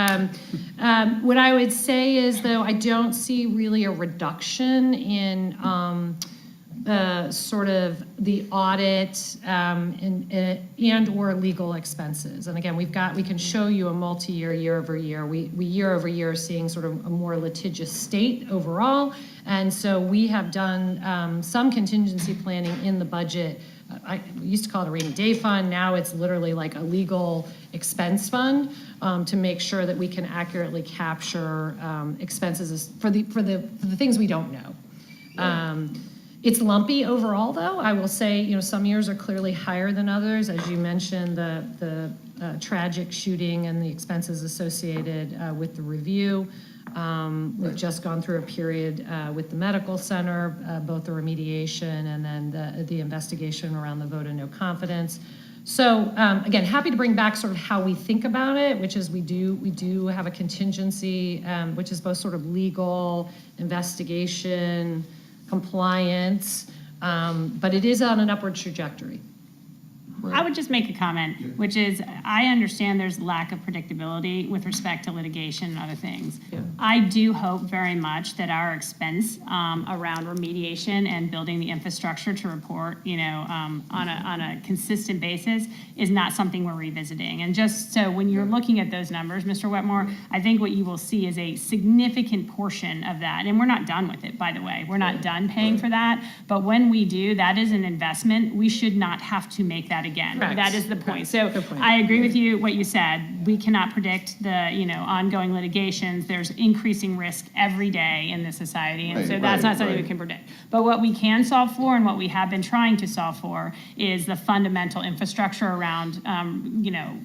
What I would say is, though, I don't see really a reduction in sort of the audit and/or legal expenses. And again, we can show you a multi-year, year-over-year. We year-over-year are seeing sort of a more litigious state overall. And so we have done some contingency planning in the budget. We used to call it a rainy day fund. Now it's literally like a legal expense fund to make sure that we can accurately capture expenses for the things we don't know. It's lumpy overall, though. I will say, some years are clearly higher than others. As you mentioned, the tragic shooting and the expenses associated with the review. We've just gone through a period with the medical center, both the remediation and then the investigation around the vote of no confidence. So again, happy to bring back sort of how we think about it, which is we do have a contingency, which is both sort of legal, investigation, compliance, but it is on an upward trajectory. I would just make a comment, which is I understand there's lack of predictability with respect to litigation and other things. Yeah. I do hope very much that our expense around remediation and building the infrastructure to report, on a consistent basis is not something we're revisiting. And just so when you're looking at those numbers, Mr. Wetmore, I think what you will see is a significant portion of that, and we're not done with it, by the way. We're not done paying for that, but when we do, that is an investment. We should not have to make that again. Correct. That is the point. Correct. So Good point. I agree with you, what you said. We cannot predict the, ongoing litigations. There's increasing risk every day in this society. And so that's not something we can predict. But what we can solve for and what we have been trying to solve for is the fundamental infrastructure around,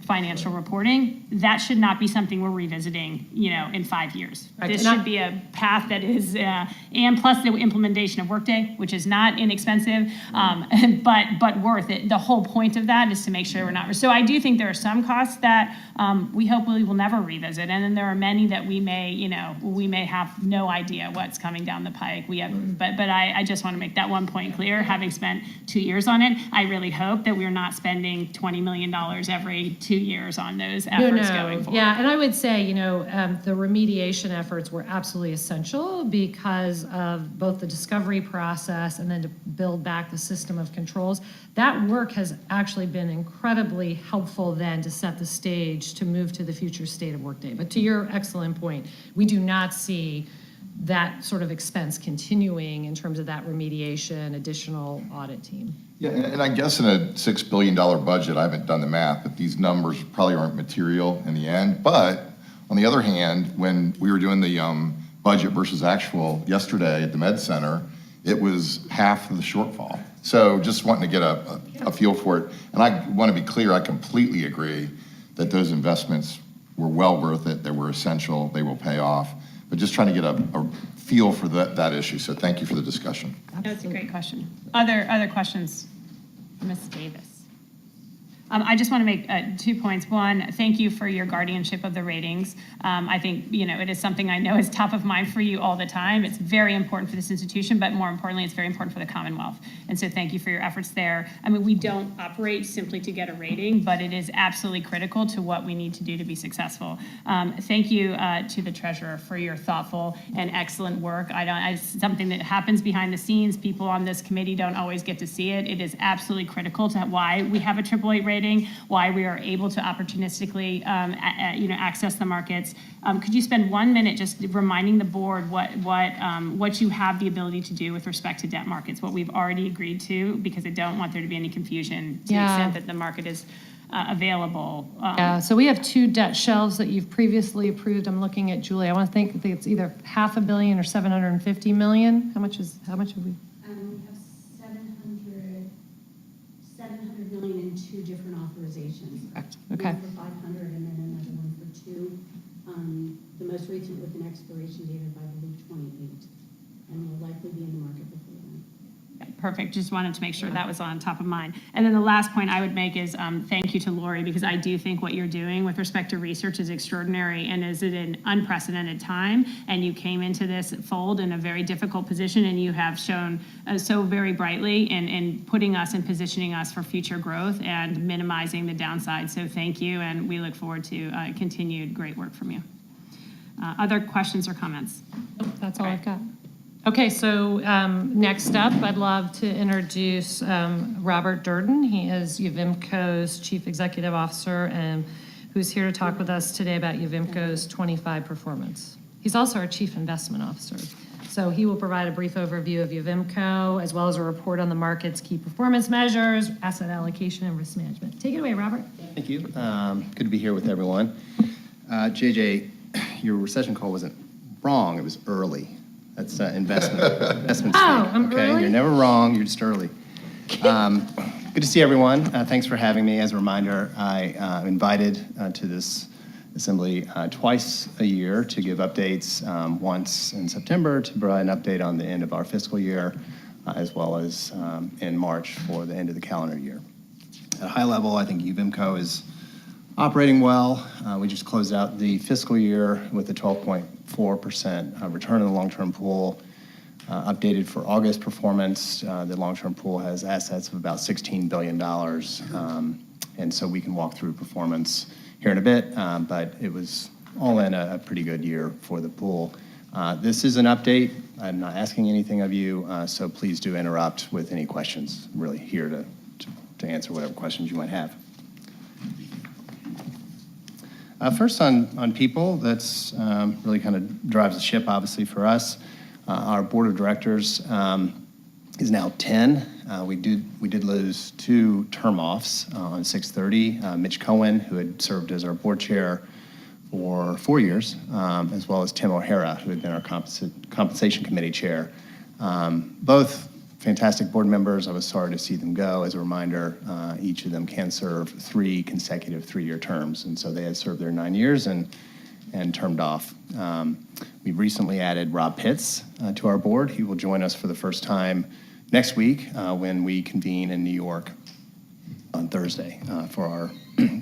financial reporting. That should not be something we're revisiting, in 5 years. Right. This And should be a path that is, and plus the implementation of Workday, which is not inexpensive, but worth it. The whole point of that is to make sure we're not. So I do think there are some costs that we hope we will never revisit, and then there are many that we may have no idea what's coming down the pike. But I just want to make that one point clear. Having spent 2 years on it, I really hope that we're not spending $20 million every 2 years on those efforts going forward. Yeah, and I would say, the remediation efforts were absolutely essential because of both the discovery process and then to build back the system of controls. That work has actually been incredibly helpful then to set the stage to move to the future state of Workday. But to your excellent point, we do not see that sort of expense continuing in terms of that remediation, additional audit team. Yeah, and I guess in a $6 billion budget, I haven't done the math, but these numbers probably aren't material in the end. But on the other hand, when we were doing the budget versus actual yesterday at the Med Center, it was half of the shortfall. So just wanting to get a feel for it. And I want to be clear, I completely agree that those investments were well worth it. They were essential. They will pay off. But just trying to get a feel for that issue. So thank you for the discussion. That's a great question. Other questions? Ms. Davis. I just want to make 2 points. One, thank you for your guardianship of the ratings. I think, it is something I know is top of mind for you all the time. It's very important for this institution, but more importantly, it's very important for the Commonwealth. And so thank you for your efforts there. I mean, we don't operate simply to get a rating, but it is absolutely critical to what we need to do to be successful. Thank you to the treasurer for your thoughtful and excellent work. It's something that happens behind the scenes. People on this committee don't always get to see it. It is absolutely critical to why we have a AAA rating, why we are able to opportunistically, access the markets. Could you spend 1 minute just reminding the board what you have the ability to do with respect to debt markets, what we've already agreed to, because I don't want there to be any confusion to the extent that the market is available. So we have 2 debt shelves that you've previously approved. I'm looking at Julie. I think it's either $500 million or $750 million. How much have we? We have 700 million in 2 different authorizations. Correct. Okay. One for 500 and then another one for 2. The most recent with an expiration date of, I believe, 28, and will likely be in the market before then. Perfect. Just wanted to make sure that was on top of mind. And then the last point I would make is thank you to Lori, because I do think what you're doing with respect to research is extraordinary and is at an unprecedented time. And you came into this fold in a very difficult position, and you have shown so very brightly in putting us and positioning us for future growth and minimizing the downside. So thank you, and we look forward to continued great work from you. Other questions or comments? That's all I've got. Okay, so next up, I'd love to introduce Robert Durden. He is UVIMCO's Chief Executive Officer and who's here to talk with us today about UVIMCO's 25 performance. He's also our Chief Investment Officer. So he will provide a brief overview of UVIMCO as well as a report on the market's key performance measures, asset allocation, and risk management. Take it away, Robert. Thank you. Good to be here with everyone. JJ, your recession call wasn't wrong. It was early. That's investment speak. Oh, I'm okay? early? You're never wrong. You're just early. Good to see everyone. Thanks for having me. As a reminder, I am invited to this assembly twice a year to give updates, once in September to provide an update on the end of our fiscal year, as well as in March for the end of the calendar year. At a high level, I think UVIMCO is operating well. We just closed out the fiscal year with a 12.4% return on the long-term pool. Updated for August performance, the long-term pool has assets of about $16 billion. And so we can walk through performance here in a bit, but it was all in a pretty good year for the pool. This is an update. I'm not asking anything of you, so please do interrupt with any questions. I'm really here to answer whatever questions you might have. First on people, that's really kind of drives the ship, obviously, for us. Our board of directors is now 10. We did lose 2 term offs on 6/30. Mitch Cohen, who had served as our board chair for 4 years, as well as Tim O'Hara, who had been our compensation committee chair. Both fantastic board members. I was sorry to see them go. As a reminder, each of them can serve 3 consecutive 3-year terms, and so they had served their 9 years and termed off. We've recently added Rob Pitts to our board. He will join us for the first time next week when we convene in New York on Thursday for our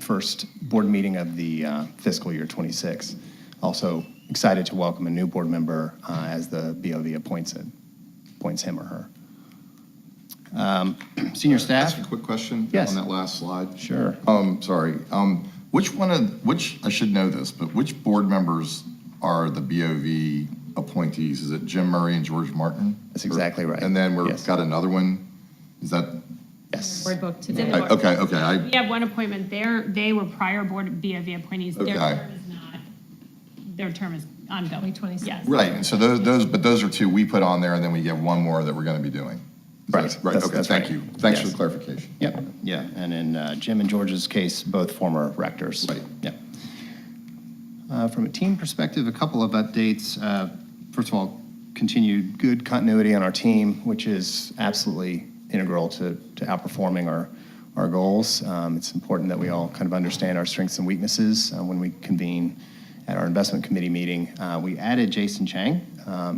first board meeting of the fiscal year 26. Also excited to welcome a new board member as the BOV appoints him or her. Senior staff. Ask a quick question Yes. on that last slide. Sure. Sorry. Which I should know this, but which board members are the BOV appointees? Is it Jim Murray and George Martin? That's exactly right. And then we've Yes. got another one. Is that? Yes. Board book today. Okay. We have one appointment there. They were prior board BOV appointees. Okay. Their term is ongoing. 2026. Yes. Right, and so those are 2 we put on there, and then we get one more that we're going to be doing. Right. Right, That's- okay, that's thank right. you. Thanks for Yes. the clarification. Yep, yeah, and in Jim and George's case, both former rectors. Right. Yep. From a team perspective, a couple of updates. First of all, continued good continuity on our team, which is absolutely integral to outperforming our goals. It's important that we all kind of understand our strengths and weaknesses when we convene at our investment committee meeting. We added Jason Chang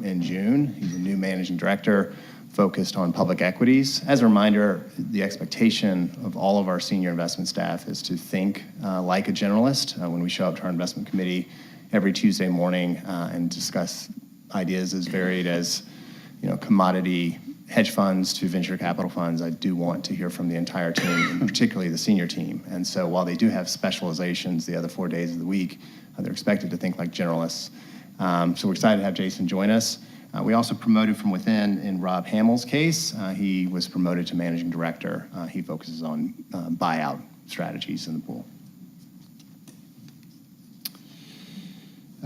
in June. He's a new managing director focused on public equities. As a reminder, the expectation of all of our senior investment staff is to think like a generalist when we show up to our investment committee every Tuesday morning and discuss ideas as varied as, commodity hedge funds to venture capital funds. I do want to hear from the entire team, and particularly the senior team. And so while they do have specializations the other 4 days of the week, they're expected to think like generalists. So we're excited to have Jason join us. We also promoted from within in Rob Hamill's case. He was promoted to managing director. He focuses on buyout strategies in the pool.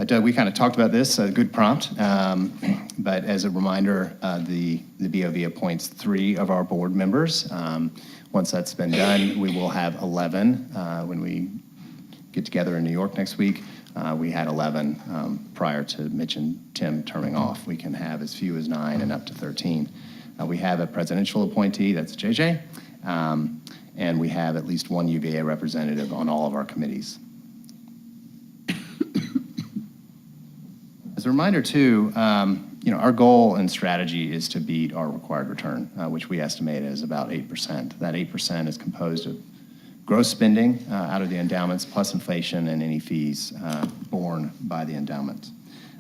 Doug, we kind of talked about this, a good prompt, but as a reminder, the BOV appoints 3 of our board members. Once that's been done, we will have 11 when we get together in New York next week. We had 11 prior to Mitch and Tim terming off. We can have as few as 9 and up to 13. We have a presidential appointee, that's JJ, and we have at least 1 UVA representative on all of our committees. As a reminder, too, our goal and strategy is to beat our required return, which we estimate is about 8%. That 8% is composed of gross spending out of the endowments plus inflation and any fees borne by the endowment.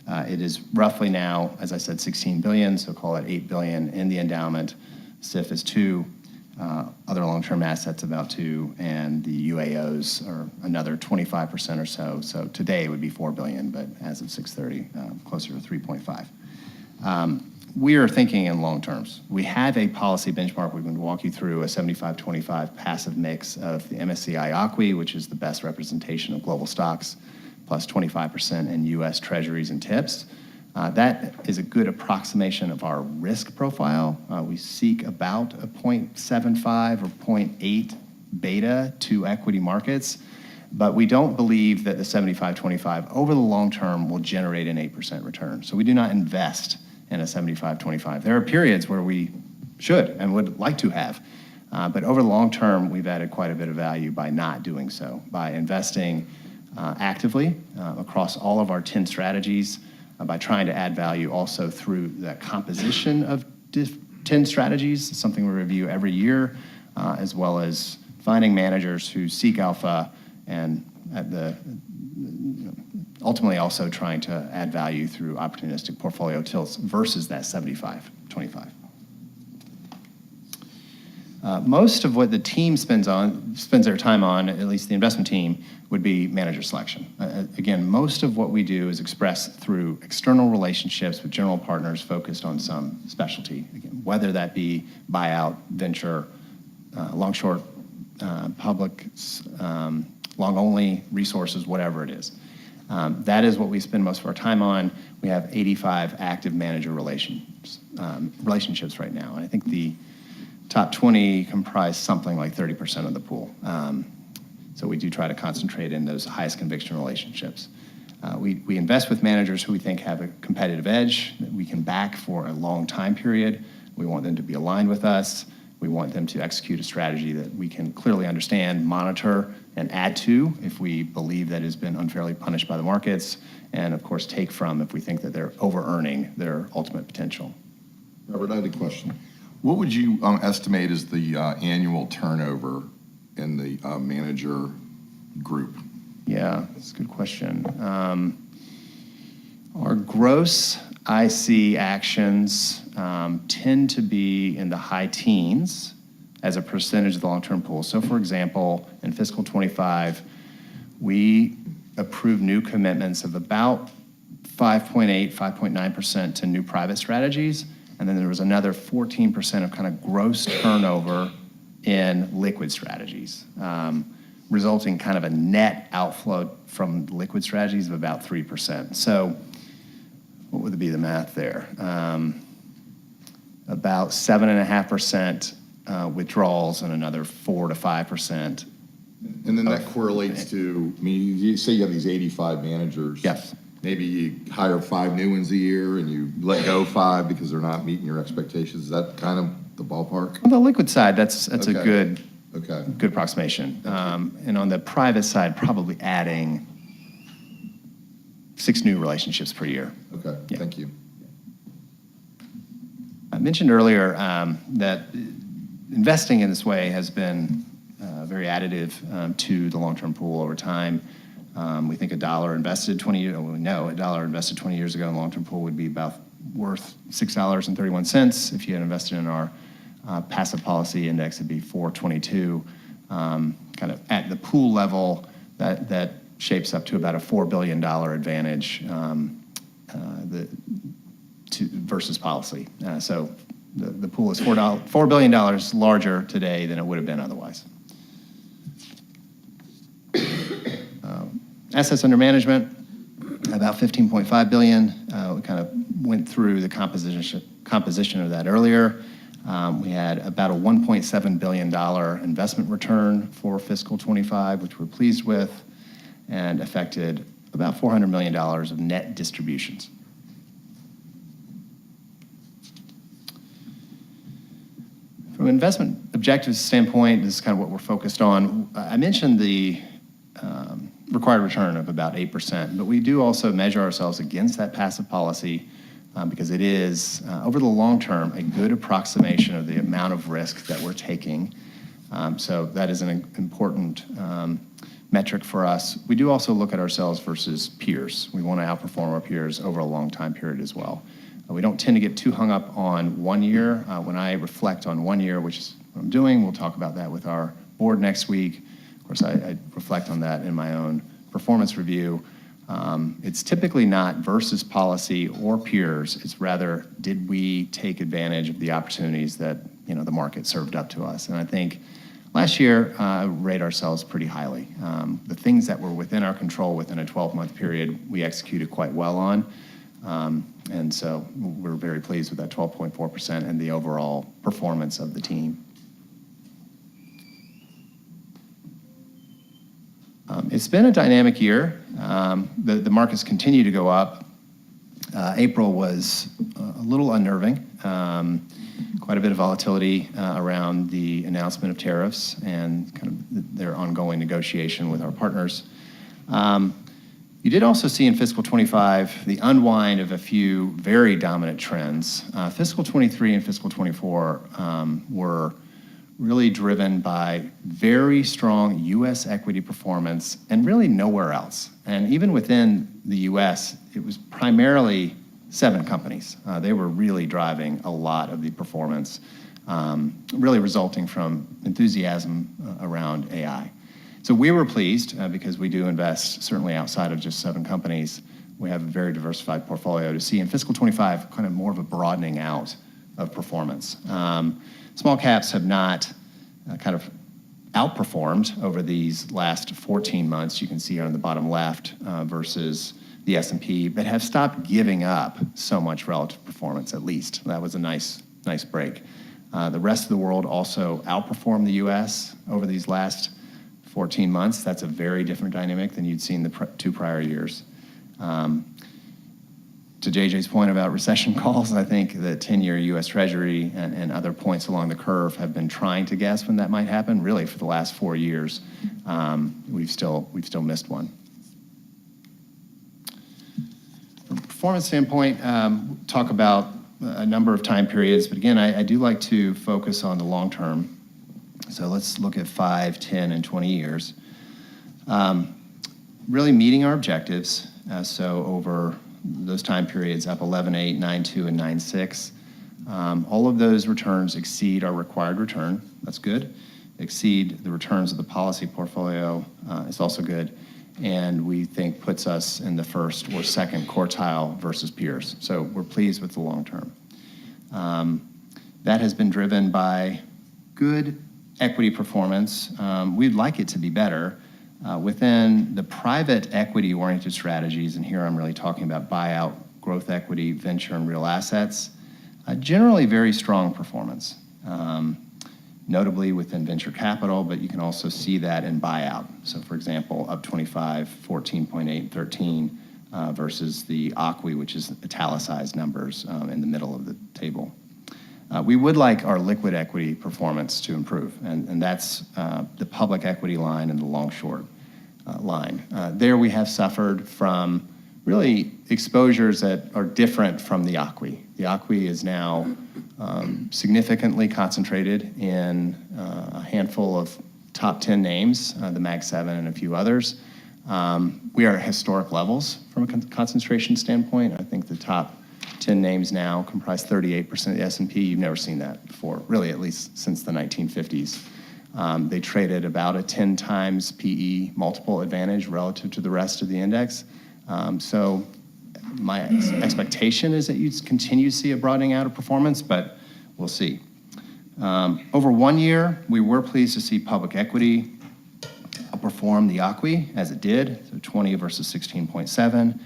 It is roughly now, as I said, $16 billion, so call it $8 billion in the endowment. SIF is 2, other long-term assets about 2, and the UAOs are another 25% or so. So today it would be $4 billion, but as of 6/30, closer to 3.5. we are thinking in long terms. We have a policy benchmark. We're going to walk you through a 75-25 passive mix of the MSCI ACWI, which is the best representation of global stocks, plus 25% in U.S. treasuries and TIPS. That is a good approximation of our risk profile. We seek about a 0.75 or 0.8 beta to equity markets, but we don't believe that the 75-25 over the long term will generate an 8% return. So we do not invest in a 75-25. There are periods where we should and would like to have, but over the long term, we've added quite a bit of value by not doing so, by investing actively across all of our 10 strategies, by trying to add value also through the composition of 10 strategies, something we review every year, as well as finding managers who seek alpha and ultimately also trying to add value through opportunistic portfolio tilts versus that 75-25. Most of what the team spends their time on, at least the investment team, would be manager selection. Again, most of what we do is expressed through external relationships with general partners focused on some specialty, again, whether that be buyout, venture, long-short, public, long-only resources, whatever it is. That is what we spend most of our time on. We have 85 active manager relationships right now, and I think the top 20 comprise something like 30% of the pool. So we do try to concentrate in those highest conviction relationships. We invest with managers who we think have a competitive edge that we can back for a long time period. We want them to be aligned with us. We want them to execute a strategy that we can clearly understand, monitor, and add to if we believe that has been unfairly punished by the markets, and of course take from if we think that they're over-earning their ultimate potential. Robert, I had a question. What would you estimate is the annual turnover in the manager group? Yeah, that's a good question. Our gross IC actions tend to be in the high teens as a percentage of the long-term pool. So for example, in fiscal 25, we approved new commitments of about 5.8, 5.9% to new private strategies. And then there was another 14% of kind of gross turnover in liquid strategies, resulting kind of a net outflow from liquid strategies of about 3%. So what would be the math there? About 7.5% withdrawals and another 4 to 5%. And then that correlates to, I mean, you say you have these 85 managers. Yes. Maybe you hire 5 new ones a year and you let go 5 because they're not meeting your expectations. Is that kind of the ballpark? On the liquid side, that's Okay. a good Okay. approximation. And on the private side, probably adding 6 new relationships per year. Okay, Yeah. thank you. I mentioned earlier that investing in this way has been very additive to the long-term pool over time. We think $1 invested 20 years, we know $1 invested 20 years ago in the long-term pool would be about worth $6.31. If you had invested in our passive policy index, it'd be $4.22. Kind of at the pool level, that shapes up to about a $4 billion advantage versus policy. So the pool is $4 billion larger today than it would have been otherwise. Assets under management, about $15.5 billion. We kind of went through the composition of that earlier. We had about a $1.7 billion investment return for fiscal 25, which we're pleased with, and affected about $400 million of net distributions. From an investment objectives standpoint, this is kind of what we're focused on. I mentioned the required return of about 8%, but we do also measure ourselves against that passive policy because it is, over the long term, a good approximation of the amount of risk that we're taking. So that is an important metric for us. We do also look at ourselves versus peers. We want to outperform our peers over a long time period as well. We don't tend to get too hung up on 1 year. When I reflect on 1 year, which is what I'm doing, we'll talk about that with our board next week. Of course, I reflect on that in my own performance review. It's typically not versus policy or peers. It's rather, did we take advantage of the opportunities that the market served up to us? And I think last year rate ourselves pretty highly. The things that were within our control within a 12-month period, we executed quite well on. And so we're very pleased with that 12.4% and the overall performance of the team. It's been a dynamic year. The markets continue to go up. April was a little unnerving. Quite a bit of volatility around the announcement of tariffs and kind of their ongoing negotiation with our partners. You did also see in fiscal 25 the unwind of a few very dominant trends. Fiscal 23 and fiscal 24 were really driven by very strong U.S. equity performance and really nowhere else. And even within the U.S., it was primarily 7 companies. They were really driving a lot of the performance, really resulting from enthusiasm around AI. So we were pleased because we do invest certainly outside of just 7 companies. We have a very diversified portfolio to see in fiscal 25 kind of more of a broadening out of performance. Small caps have not kind of outperformed over these last 14 months. You can see on the bottom left versus the S&P, but have stopped giving up so much relative performance, at least. That was a nice break. The rest of the world also outperformed the U.S. over these last 14 months. That's a very different dynamic than you'd seen the 2 prior years. To JJ's point about recession calls, I think the 10-year U.S. Treasury and other points along the curve have been trying to guess when that might happen. Really, for the last 4 years, we've still missed one. From a performance standpoint, talk about a number of time periods, but again, I do like to focus on the long term. So let's look at 5, 10, and 20 years. Really meeting our objectives. So over those time periods, up 11.8, 9.2, and 9.6. All of those returns exceed our required return. That's good. Exceed the returns of the policy portfolio is also good. And we think puts us in the first or second quartile versus peers. So we're pleased with the long term. That has been driven by good equity performance. We'd like it to be better. Within the private equity-oriented strategies, and here I'm really talking about buyout, growth equity, venture, and real assets, generally very strong performance, notably within venture capital, but you can also see that in buyout. So, for example, up 25, 14.8, 13 versus the ACWI, which is italicized numbers in the middle of the table. We would like our liquid equity performance to improve, and that's the public equity line and the long-short line. There we have suffered from really exposures that are different from the ACWI. The ACWI is now significantly concentrated in a handful of top 10 names, the Mag 7 and a few others. We are at historic levels from a concentration standpoint. I think the top 10 names now comprise 38% of the S&P. You've never seen that before, really, at least since the 1950s. They traded about a 10 times PE multiple advantage relative to the rest of the index. So my expectation is that you'd continue to see a broadening out of performance, but we'll see. Over 1 year, we were pleased to see public equity outperform the ACWI as it did, so 20 versus 16.7.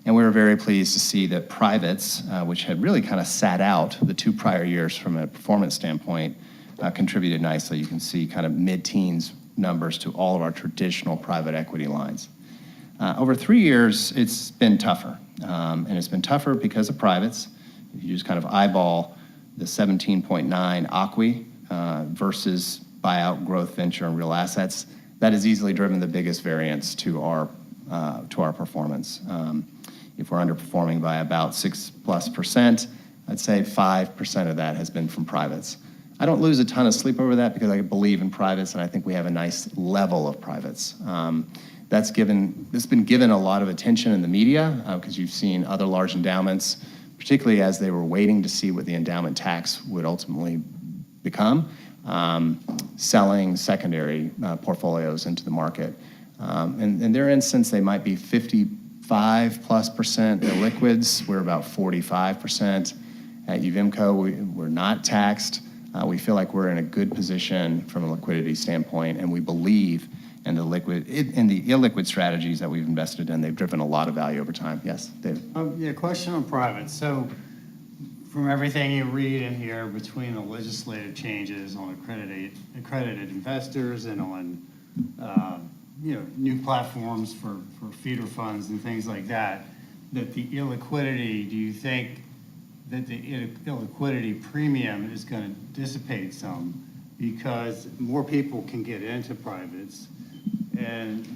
And we were very pleased to see that privates, which had really kind of sat out the 2 prior years from a performance standpoint, contributed nicely. You can see kind of mid-teens numbers to all of our traditional private equity lines. Over 3 years, it's been tougher. And it's been tougher because of privates. If you just kind of eyeball the 17.9 ACWI versus buyout, growth, venture, and real assets, that has easily driven the biggest variance to our performance. If we're underperforming by about 6+%, I'd say 5% of that has been from privates. I don't lose a ton of sleep over that because I believe in privates, and I think we have a nice level of privates. That's been given a lot of attention in the media because you've seen other large endowments, particularly as they were waiting to see what the endowment tax would ultimately become, selling secondary portfolios into the market. In their instance, they might be 50 55+% illiquids. We're about 45%. At UVIMCO, we're not taxed. We feel like we're in a good position from a liquidity standpoint, and we believe in the illiquid strategies that we've invested in. They've driven a lot of value over time. Yes, David? Yeah, question on private. So from everything you read in here between the legislative changes on accredited investors and on, new platforms for feeder funds and things like that, that the illiquidity, do you think that the illiquidity premium is going to dissipate some because more people can get into privates? And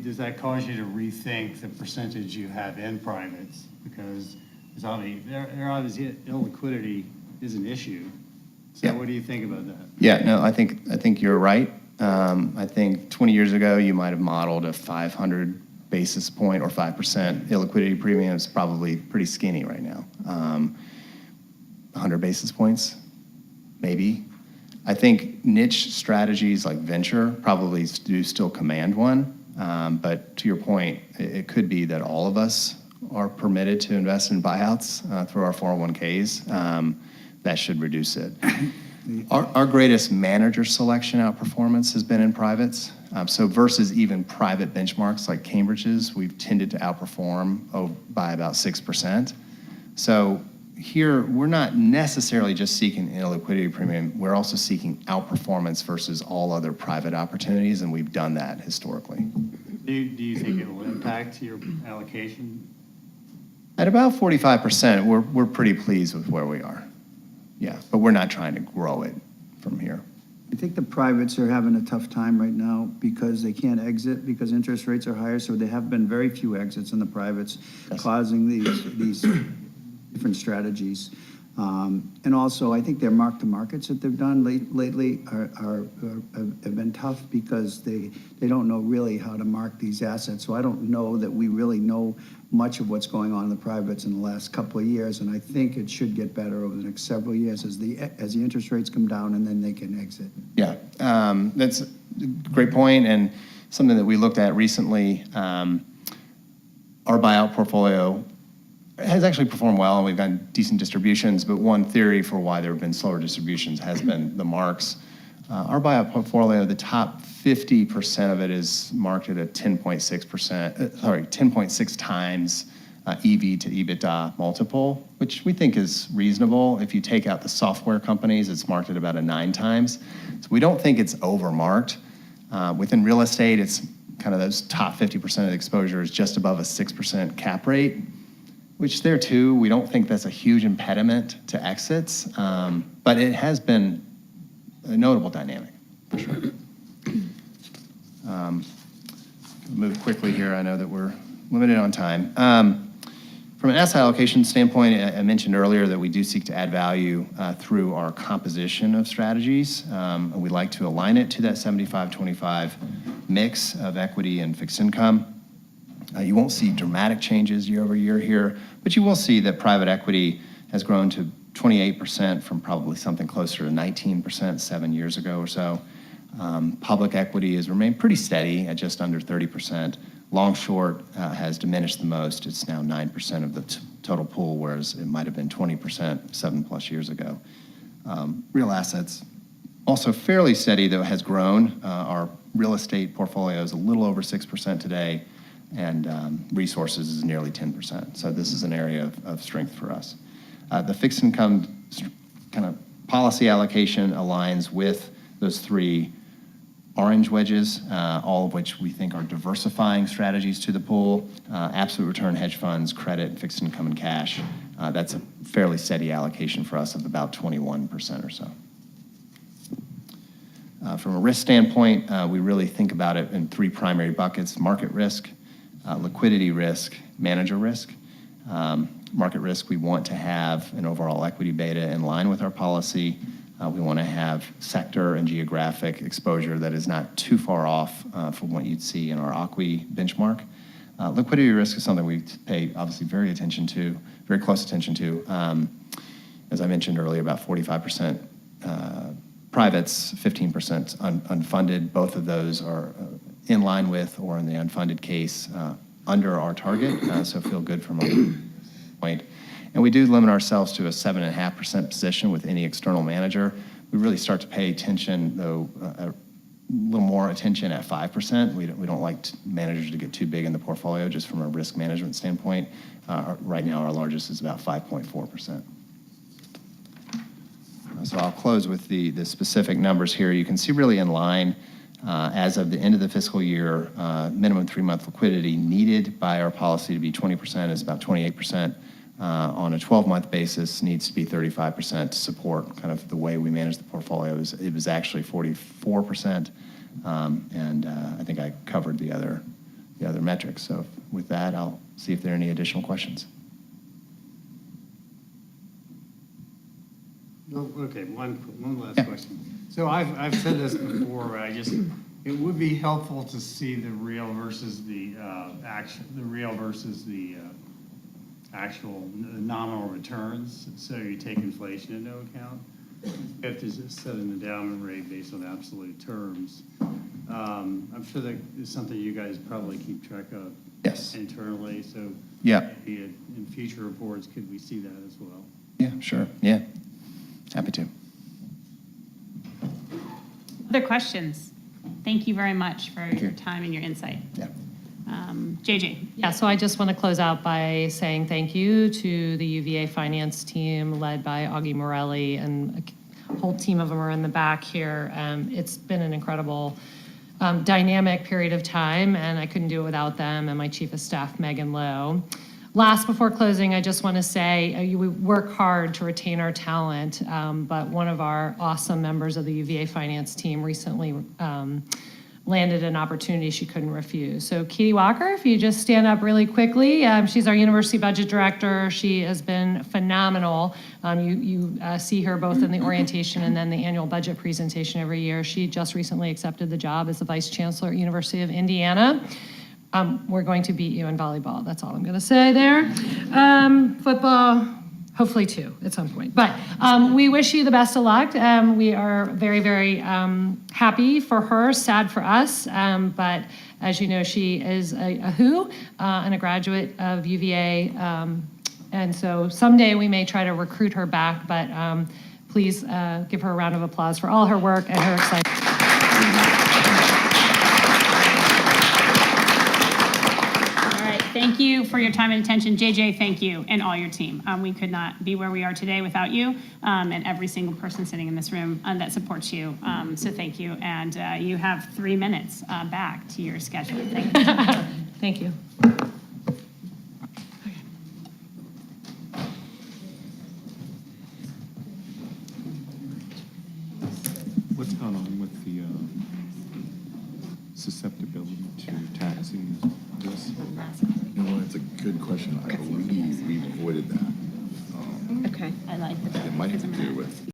does that cause you to rethink the percentage you have in privates? Because there's obviously illiquidity is an issue. So Yeah. what do you think about that? Yeah, no, I think you're right. I think 20 years ago, you might have modeled a 500 basis point or 5% illiquidity premium. Is probably pretty skinny right now. 100 basis points, maybe. I think niche strategies like venture probably do still command one. But to your point, it could be that all of us are permitted to invest in buyouts through our 401ks. That should reduce it. Our greatest manager selection outperformance has been in privates. So versus even private benchmarks like Cambridge's, we've tended to outperform by about 6%. So here, we're not necessarily just seeking illiquidity premium. We're also seeking outperformance versus all other private opportunities, and we've done that historically. Do you think it will impact your allocation? At about 45%, we're pretty pleased with where we are. Yeah, but we're not trying to grow it from here. I think the privates are having a tough time right now because they can't exit because interest rates are higher, so there have been very few exits in the privates, Yes. causing these different strategies. And also, I think their mark-to-markets that they've done lately have been tough because they don't know really how to mark these assets. So I don't know that we really know much of what's going on in the privates in the last couple of years, and I think it should get better over the next several years as the interest rates come down and then they can exit. Yeah, that's a great point, and something that we looked at recently. Our buyout portfolio has actually performed well, and we've gotten decent distributions, but one theory for why there have been slower distributions has been the marks. Our buyout portfolio, the top 50% of it is marked at a 10.6 times EV to EBITDA multiple, which we think is reasonable. If you take out the software companies, it's marked at about a 9 times. So we don't think it's overmarked. Within real estate, it's kind of those top 50% of the exposure is just above a 6% cap rate, which there too, we don't think that's a huge impediment to exits, but it has been a notable dynamic, for sure. Move quickly here, I know that we're limited on time. From an asset allocation standpoint, I mentioned earlier that we do seek to add value through our composition of strategies, and we like to align it to that 75-25 mix of equity and fixed income. You won't see dramatic changes year over year here, but you will see that private equity has grown to 28% from probably something closer to 19% 7 years ago or so. Public equity has remained pretty steady at just under 30%. Long short has diminished the most. It's now 9% of the total pool, whereas it might have been 20% 7+ years ago. Real assets also fairly steady, though has grown. Our real estate portfolio is a little over 6% today, and resources is nearly 10%. So this is an area of strength for us. The fixed income kind of policy allocation aligns with those 3 orange wedges, all of which we think are diversifying strategies to the pool. Absolute return hedge funds, credit, fixed income, and cash. That's a fairly steady allocation for us of about 21% or so. From a risk standpoint, we really think about it in 3 primary buckets: market risk, liquidity risk, manager risk. Market risk, we want to have an overall equity beta in line with our policy. We want to have sector and geographic exposure that is not too far off from what you'd see in our ACWI benchmark. Liquidity risk is something we pay obviously very close attention to. As I mentioned earlier, about 45% privates, 15% unfunded. Both of those are in line with, or in the unfunded case, under our target, so feel good from a point. And we do limit ourselves to a 7.5% position with any external manager. We really start to pay attention, though, a little more attention at 5%. We don't like managers to get too big in the portfolio just from a risk management standpoint. Right now, our largest is about 5.4%. So I'll close with the specific numbers here. You can see really in line, as of the end of the fiscal year, minimum 3-month liquidity needed by our policy to be 20% is about 28%. On a 12-month basis, needs to be 35% to support kind of the way we manage the portfolio. It was actually 44%, and I think I covered the other metrics. So with that, I'll see if there are any additional questions. Oh, okay, one last question. So I've said this before, but it would be helpful to see the real versus the actual nominal returns, so you take inflation into account. You have to just set an endowment rate based on absolute terms. I'm sure that is something you guys probably keep track of. Yes. Internally, so Yeah. maybe in future reports, could we see that as well? Yeah, sure. Yeah. Happy to. Other questions? Thank you very much for your time and your insight. Yeah. JJ? Yeah, so I just want to close out by saying thank you to the UVA finance team led by Augie Morelli, and a whole team of them are in the back here. It's been an incredible dynamic period of time, and I couldn't do it without them and my chief of staff, Megan Lowe. Last, before closing, I just want to say we work hard to retain our talent, but one of our awesome members of the UVA finance team recently landed an opportunity she couldn't refuse. So Katie Walker, if you just stand up really quickly. She's our university budget director. She has been phenomenal. You see her both in the orientation and then the annual budget presentation every year. She just recently accepted the job as the vice chancellor at University of Indiana. We're going to beat you in volleyball. That's all I'm going to say there. Football, hopefully too, at some point. But we wish you the best of luck. We are very, very happy for her, sad for us. But as you know, she is a who and a graduate of UVA. And so someday we may try to recruit her back. But please give her a round of applause for all her work and her excitement. Thank you for your time and attention. JJ, thank you, and all your team. We could not be where we are today without you, and every single person sitting in this room that supports you. So thank you. And you have 3 minutes back to your schedule. Thank you. Thank you. What's going on with the susceptibility to taxing this? You know, it's a good question. I believe we avoided that. Okay. I like that. It might have to do with